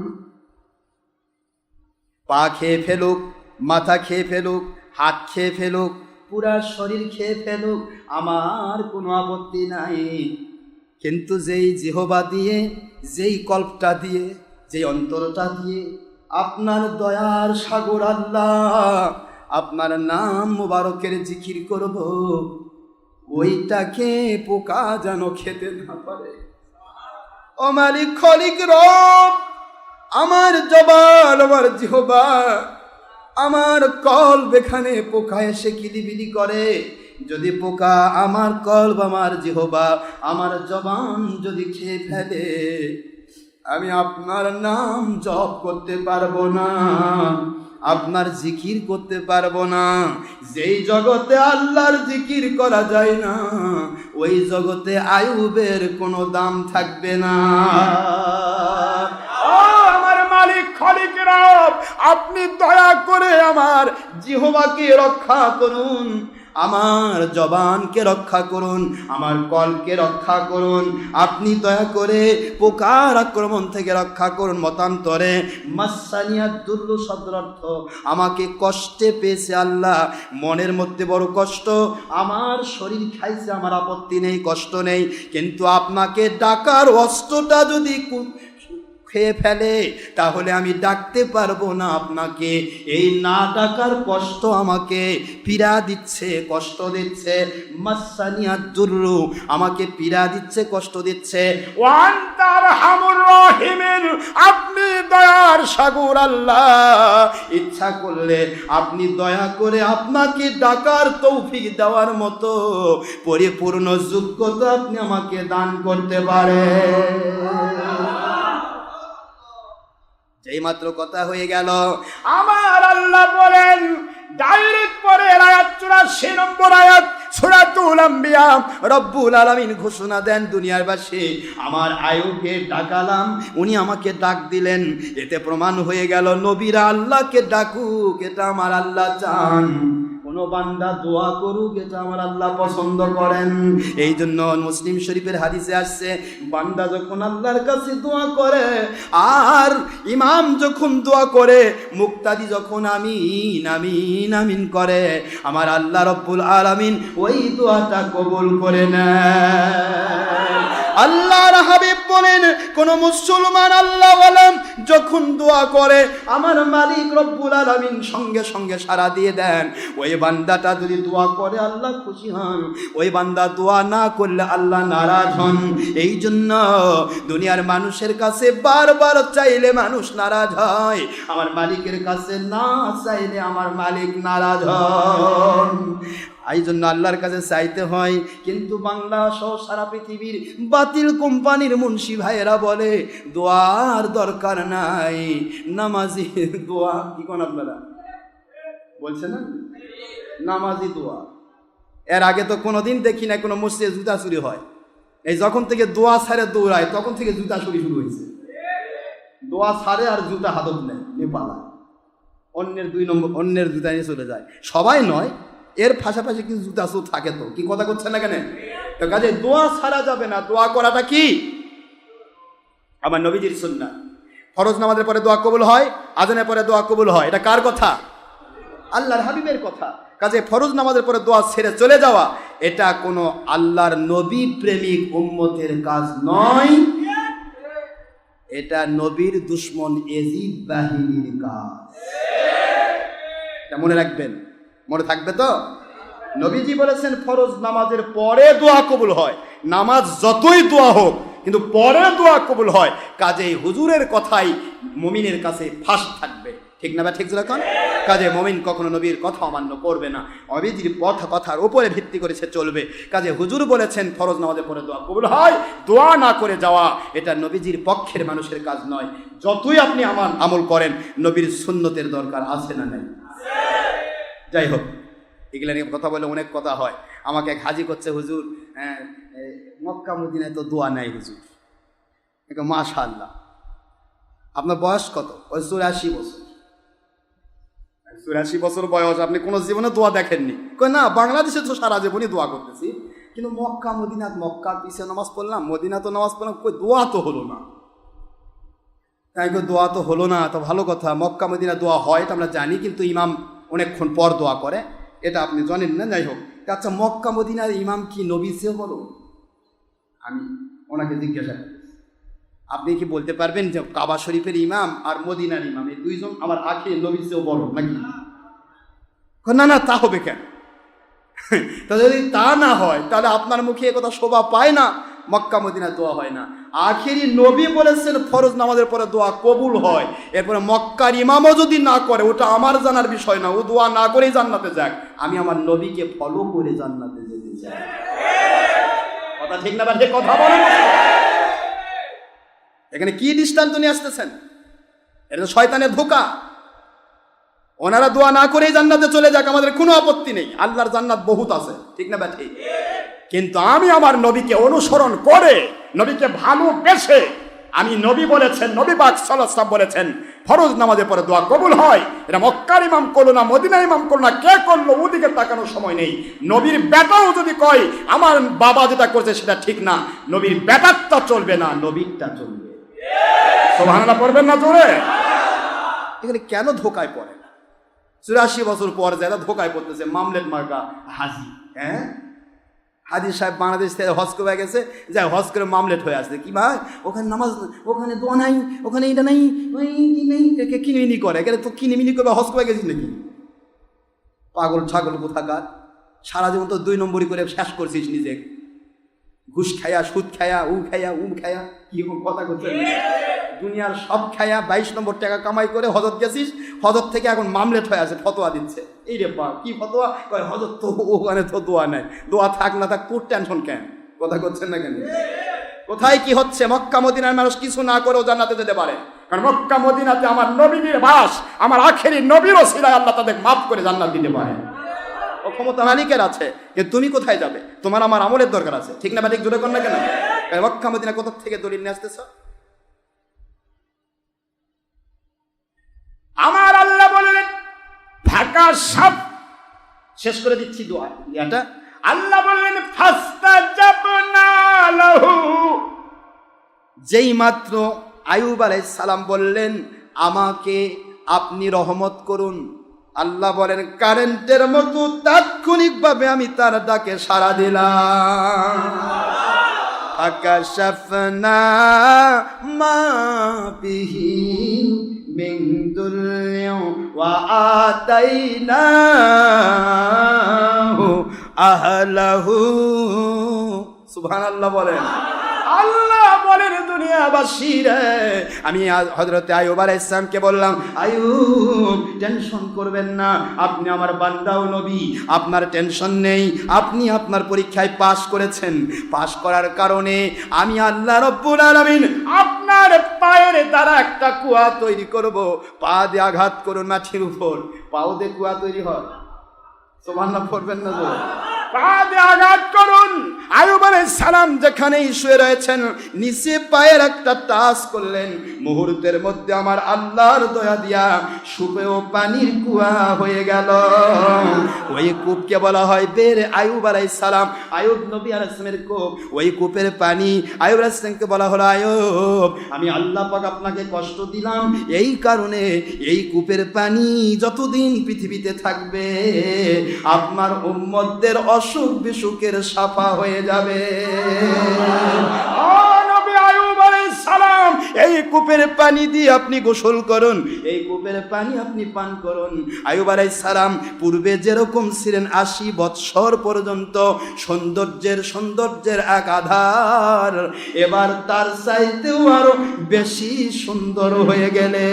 পা খেয়ে ফেলুক, মাথা খেয়ে ফেলুক, হাত খেয়ে ফেলুক, পুরা শরীর খেয়ে ফেলুক, আমার কোনো আপত্তি নাই। কিন্তু যেই জিহবা দিয়ে, যেই কল্পটা দিয়ে, যেই অন্তরটা দিয়ে আপনার দয়ার সাগর আল্লাহ আপনার নাম মুবারকের জিকির করব, ওইটাকে পোকা যেন খেতে না পারে। ও মালিক খালিক রব, আমার জবান, আমার জিহবা, আমার কলব, এখানে পোকা এসে কিলিবিলি করে, যদি পোকা আমার কলব, আমার জিহবা, আমার জবান যদি খেয়ে ফেলে আমি আপনার নাম জপ করতে পারবো না, আপনার জিকির করতে পারবো না। যেই জগতে আল্লাহর জিকির করা যায় না, ওই জগতে আইয়ুবের কোনো দাম থাকবে না। আমার মালিক খালিক রব, আপনি দয়া করে আমার জিহ্বাকে রক্ষা করুন, আমার জবানকে রক্ষা করুন, আমার কলকে রক্ষা করুন, আপনি দয়া করে পোকার আক্রমণ থেকে রক্ষা করুন। মতান্তরে মাসানিয়াদ-দুররু শব্দের অর্থ আমাকে কষ্টে পেয়েছে আল্লাহ, মনের মধ্যে বড় কষ্ট, আমার শরীর খাইছে, আমার আপত্তি নেই, কষ্ট নেই, কিন্তু আপনাকে ডাকার অস্ত্রটা যদি খেয়ে ফেলে তাহলে আমি ডাকতে পারবো না আপনাকে। এই না ডাকার কষ্ট আমাকে পীড়া দিচ্ছে, কষ্ট দিচ্ছে। মাসানিয়াদ-দুররু আমাকে পীড়া দিচ্ছে, কষ্ট দিচ্ছে। ওয়া আনতা আরহামুর রাহিমিন, আপনি দয়ার সাগর আল্লাহ, ইচ্ছা করলে আপনি দয়া করে আপনাকে ডাকার তৌফিক দেওয়ার মতো পরিপূর্ণ যোগ্যতা আপনি আমাকে দান করতে পারেন। যেই মাত্র কথা হয়ে গেল, আমার আল্লাহ বলেন ডাইরেক্ট পরে আয়াত 84 নম্বর আয়াত সূরাতুল আম্বিয়া, রব্বুল আলামিন ঘোষণা দেন দুনিয়ারবাসী আমার আইয়ুবকে ডাকালাম, উনি আমাকে ডাক দিলেন। এতে প্রমাণ হয়ে গেল নবীরা আল্লাহকে ডাকুক এটা আমার আল্লাহ চান, কোন বান্দা দোয়া করুক এটা আমার আল্লাহ পছন্দ করেন। এই জন্য মুসলিম শরীফের হাদিসে আসছে, বান্দা যখন আল্লাহর কাছে দোয়া করে আর ইমাম যখন দোয়া করে, মুক্তাদি যখন আমিন আমিন আমিন করে, আমার আল্লাহ রব্বুল আলামিন ওই দোয়াটা কবুল করে নেয়। আল্লাহর হাবিব বলেন, কোন মুসলমান আল্লাহ আলম যখন দোয়া করে আমার মালিক রব্বুল আলামিন সঙ্গে সঙ্গে সাড়া দিয়ে দেন। ওই বান্দাটা যদি দোয়া করে আল্লাহ খুশি হন, ওই বান্দা দোয়া না করলে আল্লাহ নারাজ হন। এই জন্য দুনিয়ার মানুষের কাছে বারবার চাইলে মানুষ নারাজ হয়, আমার মালিকের কাছে না চাইলে আমার মালিক নারাজ হন। এই জন্য আল্লাহর কাছে চাইতে হয়। কিন্তু বাংলা সহ সারা পৃথিবীর বাতিল কোম্পানির মুন্সি ভাইয়েরা বলে দোয়ার দরকার নাই, নামাজি দোয়া। কি কোন আপনারা বলছে না নামাজি দোয়া? এর আগে তো কোনোদিন দেখি না কোনো মসজিদে জুতা চুরি হয়। এই যখন থেকে দোয়া ছাড়ে দৌড়ায় তখন থেকে জুতা চুরি শুরু হয়েছে। দোয়া ছাড়ে আর জুতা হাতত নেয়, নেপালা অন্যের 2 নম্বর অন্যের জুতা নিয়ে চলে যায়। সবাই নয়, এর পাশাপাশি কিছু জুতা চুর থাকে। তো কি কথা করছে না কেন? তো কাজে দোয়া ছাড়া যাবে না। দোয়া করাটা কি আমার নবীজির সুন্নাহ। ফরজ নামাজের পরে দোয়া কবুল হয়, আজানের পরে দোয়া কবুল হয়। এটা কার কথা? আল্লাহর হাবিবের কথা। কাজে ফরজ নামাজের পরে দোয়া ছেড়ে চলে যাওয়া এটা কোনো আল্লাহর নবী প্রেমিক উম্মতের কাজ নয়, এটা নবীর দুশ্মন এজিদ বাহিনীর কাজ। এটা মনে রাখবেন, মনে থাকবে তো? নবীজি বলেছেন ফরজ নামাজের পরে দোয়া কবুল হয়। নামাজ যতই দোয়া হোক কিন্তু পরে দোয়া কবুল হয়। কাজেই হুজুরের কথাই মুমিনের কাছে ফাঁস থাকবে। ঠিক না? ঠিক যেরকম কাজে মুমিন কখনো নবীর কথা অমান্য করবে না, নবীজির কথার উপরে ভিত্তি করে সে চলবে। কাজে হুজুর বলেছেন ফরজ নামাজের পরে দোয়া কবুল হয়, দোয়া না করে যাওয়া এটা নবীজির পক্ষের মানুষের কাজ নয়। যতই আপনি আমার আমল করেন, নবীর সুন্নতের দরকার আছে না নাই? যাই হোক, এগুলো নিয়ে কথা বলে অনেক কথা হয়। আমাকে এক হাজি করছে, হুজুর মক্কা মদিনায় তো দোয়া নাই হুজুর। মাশাআল্লাহ, আপনার বয়স কত? ওই 84 বছর। 84 বছর বয়স, আপনি কোনো জীবনে দোয়া দেখেননি? কই না, বাংলাদেশে তো সারা জীবনই দোয়া করতেছি, কিন্তু মক্কা মদিনা, মক্কার পিছিয়ে নামাজ পড়লাম, মদিনা তো নামাজ পড়লাম, কই দোয়া তো হলো না। তাই দোয়া তো হলো না, তো ভালো কথা। মক্কা মদিনা দোয়া হয় এটা আমরা জানি, কিন্তু ইমাম অনেকক্ষণ পর দোয়া করে, এটা আপনি জানেন না। যাই হোক, আচ্ছা মক্কা মদিনার ইমাম কি নবী চেয়ে বলো? আমি ওনাকে জিজ্ঞাসা করি, আপনি কি বলতে পারবেন যে কাবা শরীফের ইমাম আর মদিনার ইমাম এই দুইজন আমার আগে নবী চেয়েও বড় নাকি? না না, তা হবে কেন? তা যদি তা না হয় তাহলে আপনার মুখে একথা শোভা পায় না, মক্কা মদিনা দোয়া হয় না। আখেরি নবী বলেছেন ফরজ নামাজের পরে দোয়া কবুল হয়। এরপরে মক্কার ইমামও যদি না করে, ওটা আমার জানার বিষয় না, ও দোয়া না করেই জান্নাতে যাক। আমি আমার নবীকে ফলো করে জান্নাতে যেতে চাই। কথা ঠিক না? বাজে কথা বলেন। এখানে কি দৃষ্টান্ত নিয়ে আসতেছেন? এটা তো শয়তানের ধোঁকা। ওনারা দোয়া না করেই জান্নাতে চলে যাক, আমাদের কোনো আপত্তি নেই। আল্লাহর জান্নাত বহুত আছে, ঠিক না ঠিক? কিন্তু আমি আমার নবীকে অনুসরণ করে, নবীকে ভালোবেসে, আমি নবী বলেছেন, নবী পাক সাল্লাল্লাহু আলাইহি ওয়াসাল্লাম বলেছেন ফরজ নামাজের পরে দোয়া কবুল হয়। এটা মক্কার ইমাম করলো না, মদিনার ইমাম করলো না, কে করলো ওদিকে তাকানোর সময় নেই। নবীর বেটাও যদি কয় আমার বাবা যেটা করছে সেটা ঠিক না, নবীর বেটারটা চলবে না, নবীরটা চলবে। সুবহানাল্লাহ পড়বেন না জোরে? এখানে কেন ধোকায় পড়ে? 84 বছর পর যারা ধোকায় পড়তেছে, মামলেট মার্কা হাজি। হ্যাঁ, হাজি সাহেব বাংলাদেশ থেকে হজ করে গেছে, যাই হজ করে মামলেট হয়ে আসছে। কি ভাই, ওখানে নামাজ, ওখানে দোয়া নাই, ওখানে এটা নাই, কিনিমিনি করে। এখানে তো কিনিমিনি করবে, হজ করে গেছিস নাকি? পাগল ছাগল কোথাকার। সারা জীবন তো 2 নম্বরই করে শেষ করছিস নিজে। ঘুষ খায়া, সুদ খায়া, খায়া, খায়া, কি কথা করছে? দুনিয়ার সব খায়া 22 নম্বর টাকা কামাই করে হজত গেছিস, হজত থেকে এখন মামলেট হয়ে আছে, ফতোয়া দিচ্ছে। এই রে বাপ, কি ফতোয়া? কয় হজত তো ওখানে তো দোয়া নেই। দোয়া থাক না থাক, তোর টেনশন কেন? কথা করছেন না কেন? কোথায় কি হচ্ছে? মক্কা মদিনার মানুষ কিছু না করেও জান্নাতে যেতে পারে, কারণ মক্কা মদিনাতে আমার নবীর বাস, আমার আখেরি নবীর ওসিলায় আল্লাহ তাদের মাফ করে জান্নাত দিতে পারে। ও ক্ষমতা মালিকের আছে, কিন্তু তুমি কোথায় যাবে? তোমার আমার আমলের দরকার আছে, ঠিক না? ঠিক জোরে কর না কেন? মক্কা মদিনা কোথা থেকে দলিল নিয়ে আসতেছ? আমার আল্লাহ বললেন ঢাকা সব শেষ করে দিচ্ছি দোয়া এটা। আল্লাহ বললেন ফাস্তাজাবনা লাহু, যেই মাত্র আইয়ুব আলাইহিস সালাম বললেন আমাকে আপনি রহমত করুন, আল্লাহ বলেন কারেন্টের মতো তাৎক্ষণিকভাবে আমি তার ডাকে সাড়া দিলাম। ফাকাশাফনা মা বিহি মিন দুররিন ওয়া আতাইনাহু আহলাহু। সুবহানাল্লাহ বলেন। আল্লাহ বলেন দুনিয়াবাসী রে, আমি হযরতে আইয়ুব আলাইহিস সালামকে বললাম, আইয়ুব টেনশন করবেন না, আপনি আমার বান্দা ও নবী, আপনার টেনশন নেই। আপনি আপনার পরীক্ষায় পাশ করেছেন, পাশ করার কারণে আমি আল্লাহ রাব্বুল আলামিন আপনার পায়ের দ্বারা একটা কুয়া তৈরি করব। পা দিয়ে আঘাত করুন মাটির উপর, পাও দিয়ে কুয়া তৈরি হয়। সুবহানাল্লাহ পড়বেন না তো? পা দিয়ে আঘাত করুন। আইয়ুব আলাইহিস সালাম যেখানেই শুয়ে রয়েছেন নিচে পায়ের একটা টাচ করলেন, মুহূর্তের মধ্যে আমার আল্লাহর দয়া দিয়া সুপেয় পানির কুয়া হয়ে গেল। ওই কূপকে বলা হয় বের আইয়ুব আলাইহিস সালাম, আইয়ুব নবী আলাইহিস সালামের কূপ। ওই কূপের পানি আইয়ুব আলাইহিস সালামকে বলা হলো, আইয়ুব আমি আল্লাহ পাক আপনাকে কষ্ট দিলাম, এই কারণে এই কূপের পানি যতদিন পৃথিবীতে থাকবে আপনার উম্মতদের অসুখ বিসুখের সাফা হয়ে যাবে। নবী আইয়ুব আলাইহিস সালাম এই কূপের পানি দিয়ে আপনি গোসল করুন, এই কূপের পানি আপনি পান করুন। আইয়ুব আলাইহিস সালাম পূর্বে যেরকম ছিলেন 80 বৎসর পর্যন্ত সৌন্দর্যের এক আধার, এবার তার চাইতেও আরো বেশি সুন্দর হয়ে গেলে।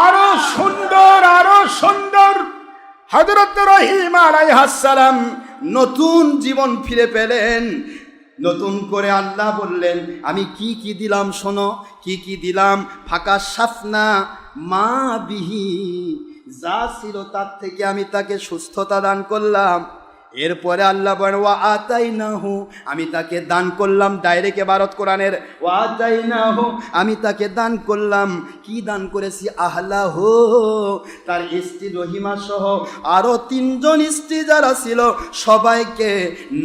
আরো সুন্দর, আরো সুন্দর। হযরত রহিম আলাইহিস সালাম নতুন জীবন ফিরে পেলেন। নতুন করে আল্লাহ বললেন, আমি কি কি দিলাম শোনো, কি কি দিলাম। ফাকাশাফনা মা বিহি, যা ছিল তার থেকে আমি তাকে সুস্থতা দান করলাম। এরপরে আল্লাহ বলেন ওয়া আতাইনাহু, আমি তাকে দান করলাম। ডাইরেক্ট ইবারত কোরআনের, ওয়া আতাইনাহু, আমি তাকে দান করলাম। কি দান করেছি? আহলাহু, তার স্ত্রী রহিমা সহ আরো 3 জন স্ত্রী যারা ছিল সবাইকে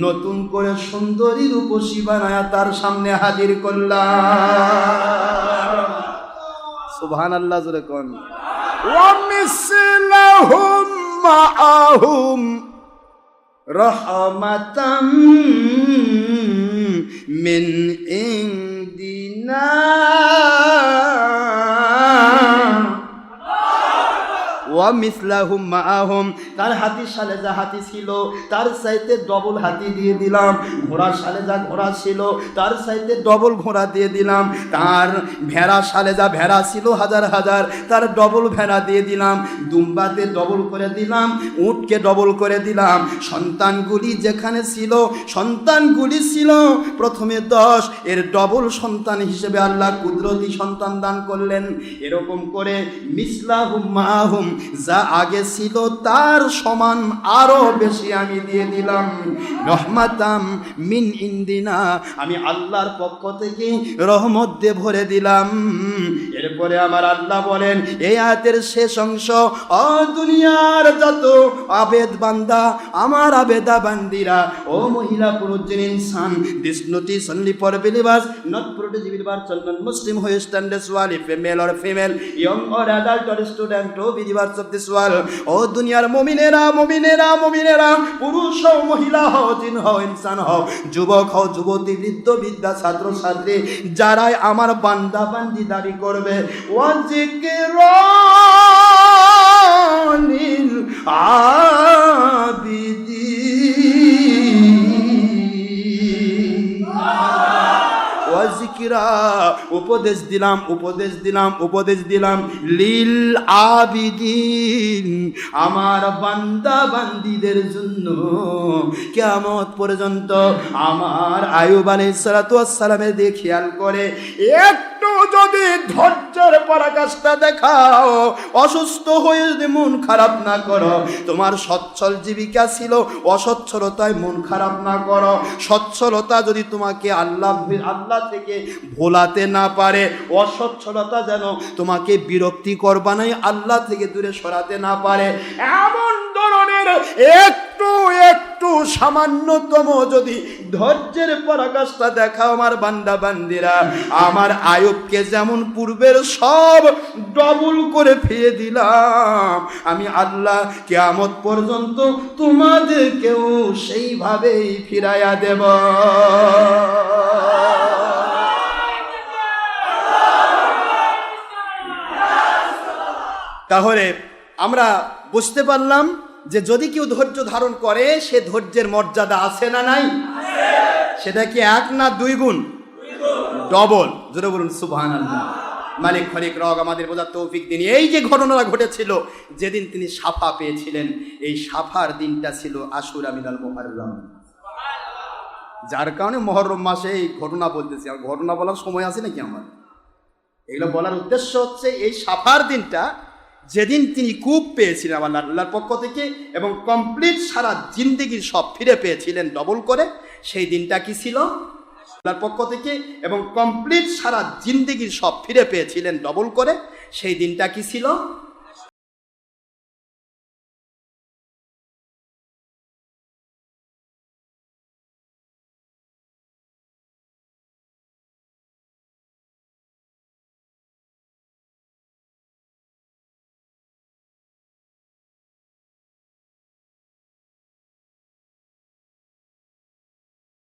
নতুন করে সুন্দরী রূপসী বানায়া তার সামনে হাজির করলাম। সুবহানাল্লাহ জোরে কোন। ওয়া মিসলাহুম মাআহুম রহমাতাম মিন ইনদিনা, ওয়া মিসলাহুম মাআহুম, তার হাতির সালে যা হাতি ছিল তার চাইতে ডবল হাতি দিয়ে দিলাম। ঘোড়ার সালে যা ঘোড়া ছিল তার চাইতে ডবল ঘোড়া দিয়ে দিলাম। তার ভেড়া সালে যা ভেড়া ছিল হাজার হাজার, তার ডবল ভেড়া দিয়ে দিলাম। দুম্বাতে ডবল করে দিলাম, উটকে ডবল করে দিলাম। সন্তানগুলি যেখানে ছিল, সন্তানগুলি ছিল প্রথমে 10, এর ডবল সন্তান হিসেবে আল্লাহ কুদরতি সন্তান দান করলেন। এরকম করে মিসলাহুম মাআহুম, যা আগে ছিল তার সমান আরো বেশি আমি দিয়ে দিলাম। রহমাতাম মিন ইনদিনা, আমি আল্লাহর পক্ষ থেকে রহমত দিয়ে ভরে দিলাম। এরপরে আমার আল্লাহ বলেন এই আয়াতের শেষ অংশ, ও দুনিয়ার যত আবেদ বান্দা, আমার আবেদা বান্দিরা, ও মহিলা পুরুষ যিনি ইনসান, this notice only for believers, not for disbelievers, not Muslim who stands wall, if male or female, young or adult or student, O believers of this world. ও দুনিয়ার মুমিনেরা, মুমিনেরা, মুমিনেরা, পুরুষ হও, মহিলা হও, জিন হও, ইনসান হও, যুবক হও, যুবতী, বৃদ্ধ, বৃদ্ধা, ছাত্র ছাত্রী, যারাই আমার বান্দা বান্দি দাবি করবে, ওয়াজিকিরানিল আবিদিন, ওয়াজিকিরা, উপদেশ দিলাম, উপদেশ দিলাম, উপদেশ দিলাম, লিল আবিদিন, আমার বান্দা বান্দিদের জন্য কিয়ামত পর্যন্ত। আমার আইয়ুব আলাইহিস সালাতু ওয়াস সালামের দিকে খেয়াল করে একটু যদি ধৈর্যের পরাকাষ্ঠা দেখাও, অসুস্থ হয়ে যদি মন খারাপ না করো, তোমার সচ্ছল জীবিকা ছিল, অসচ্ছলতায় মন খারাপ না করো, সচ্ছলতা যদি তোমাকে আল্লাহ থেকে ভোলাতে না পারে, অসচ্ছলতা যেন তোমাকে বিরক্তিকর বানায় আল্লাহ থেকে দূরে সরাতে না পারে, এমন ধরনের একটু একটু সামান্যতম যদি ধৈর্যের পরাকাষ্ঠা দেখাও আমার বান্দা বান্দিরা, আমার আয়ুবকে যেমন পূর্বের সব ডবল করে ফিরে দিলাম, আমি আল্লাহ কিয়ামত পর্যন্ত তোমাদেরকেও সেইভাবেই ফিরাইয়া দেব। তাহলে আমরা বুঝতে পারলাম যে যদি কেউ ধৈর্য ধারণ করে সে ধৈর্যের মর্যাদা আছে না নাই? সেটা কি 1 না 2 গুণ? ডবল। জোরে বলুন সুবহানাল্লাহ। মালিক খলিক রগ আমাদের বোঝার তৌফিক দিন। এই যে ঘটনাটা ঘটেছিল যেদিন তিনি সাফা পেয়েছিলেন, এই সাফার দিনটা ছিল আশুরা মিনাল মুহররম, যার কারণে মুহররম মাসে এই ঘটনা বলতেছি। আর ঘটনা বলার সময় আছে নাকি আমার? এগুলো বলার উদ্দেশ্য হচ্ছে এই সাফার দিনটা যেদিন তিনি কূপ পেয়েছিলেন আমার আল্লাহর পক্ষ থেকে এবং কমপ্লিট সারা জিন্দেগির সব ফিরে পেয়েছিলেন ডবল করে, সেই দিনটা কি ছিল? আল্লাহর পক্ষ থেকে এবং কমপ্লিট সারা জিন্দেগির সব ফিরে পেয়েছিলেন ডবল করে, সেই দিনটা কি ছিল?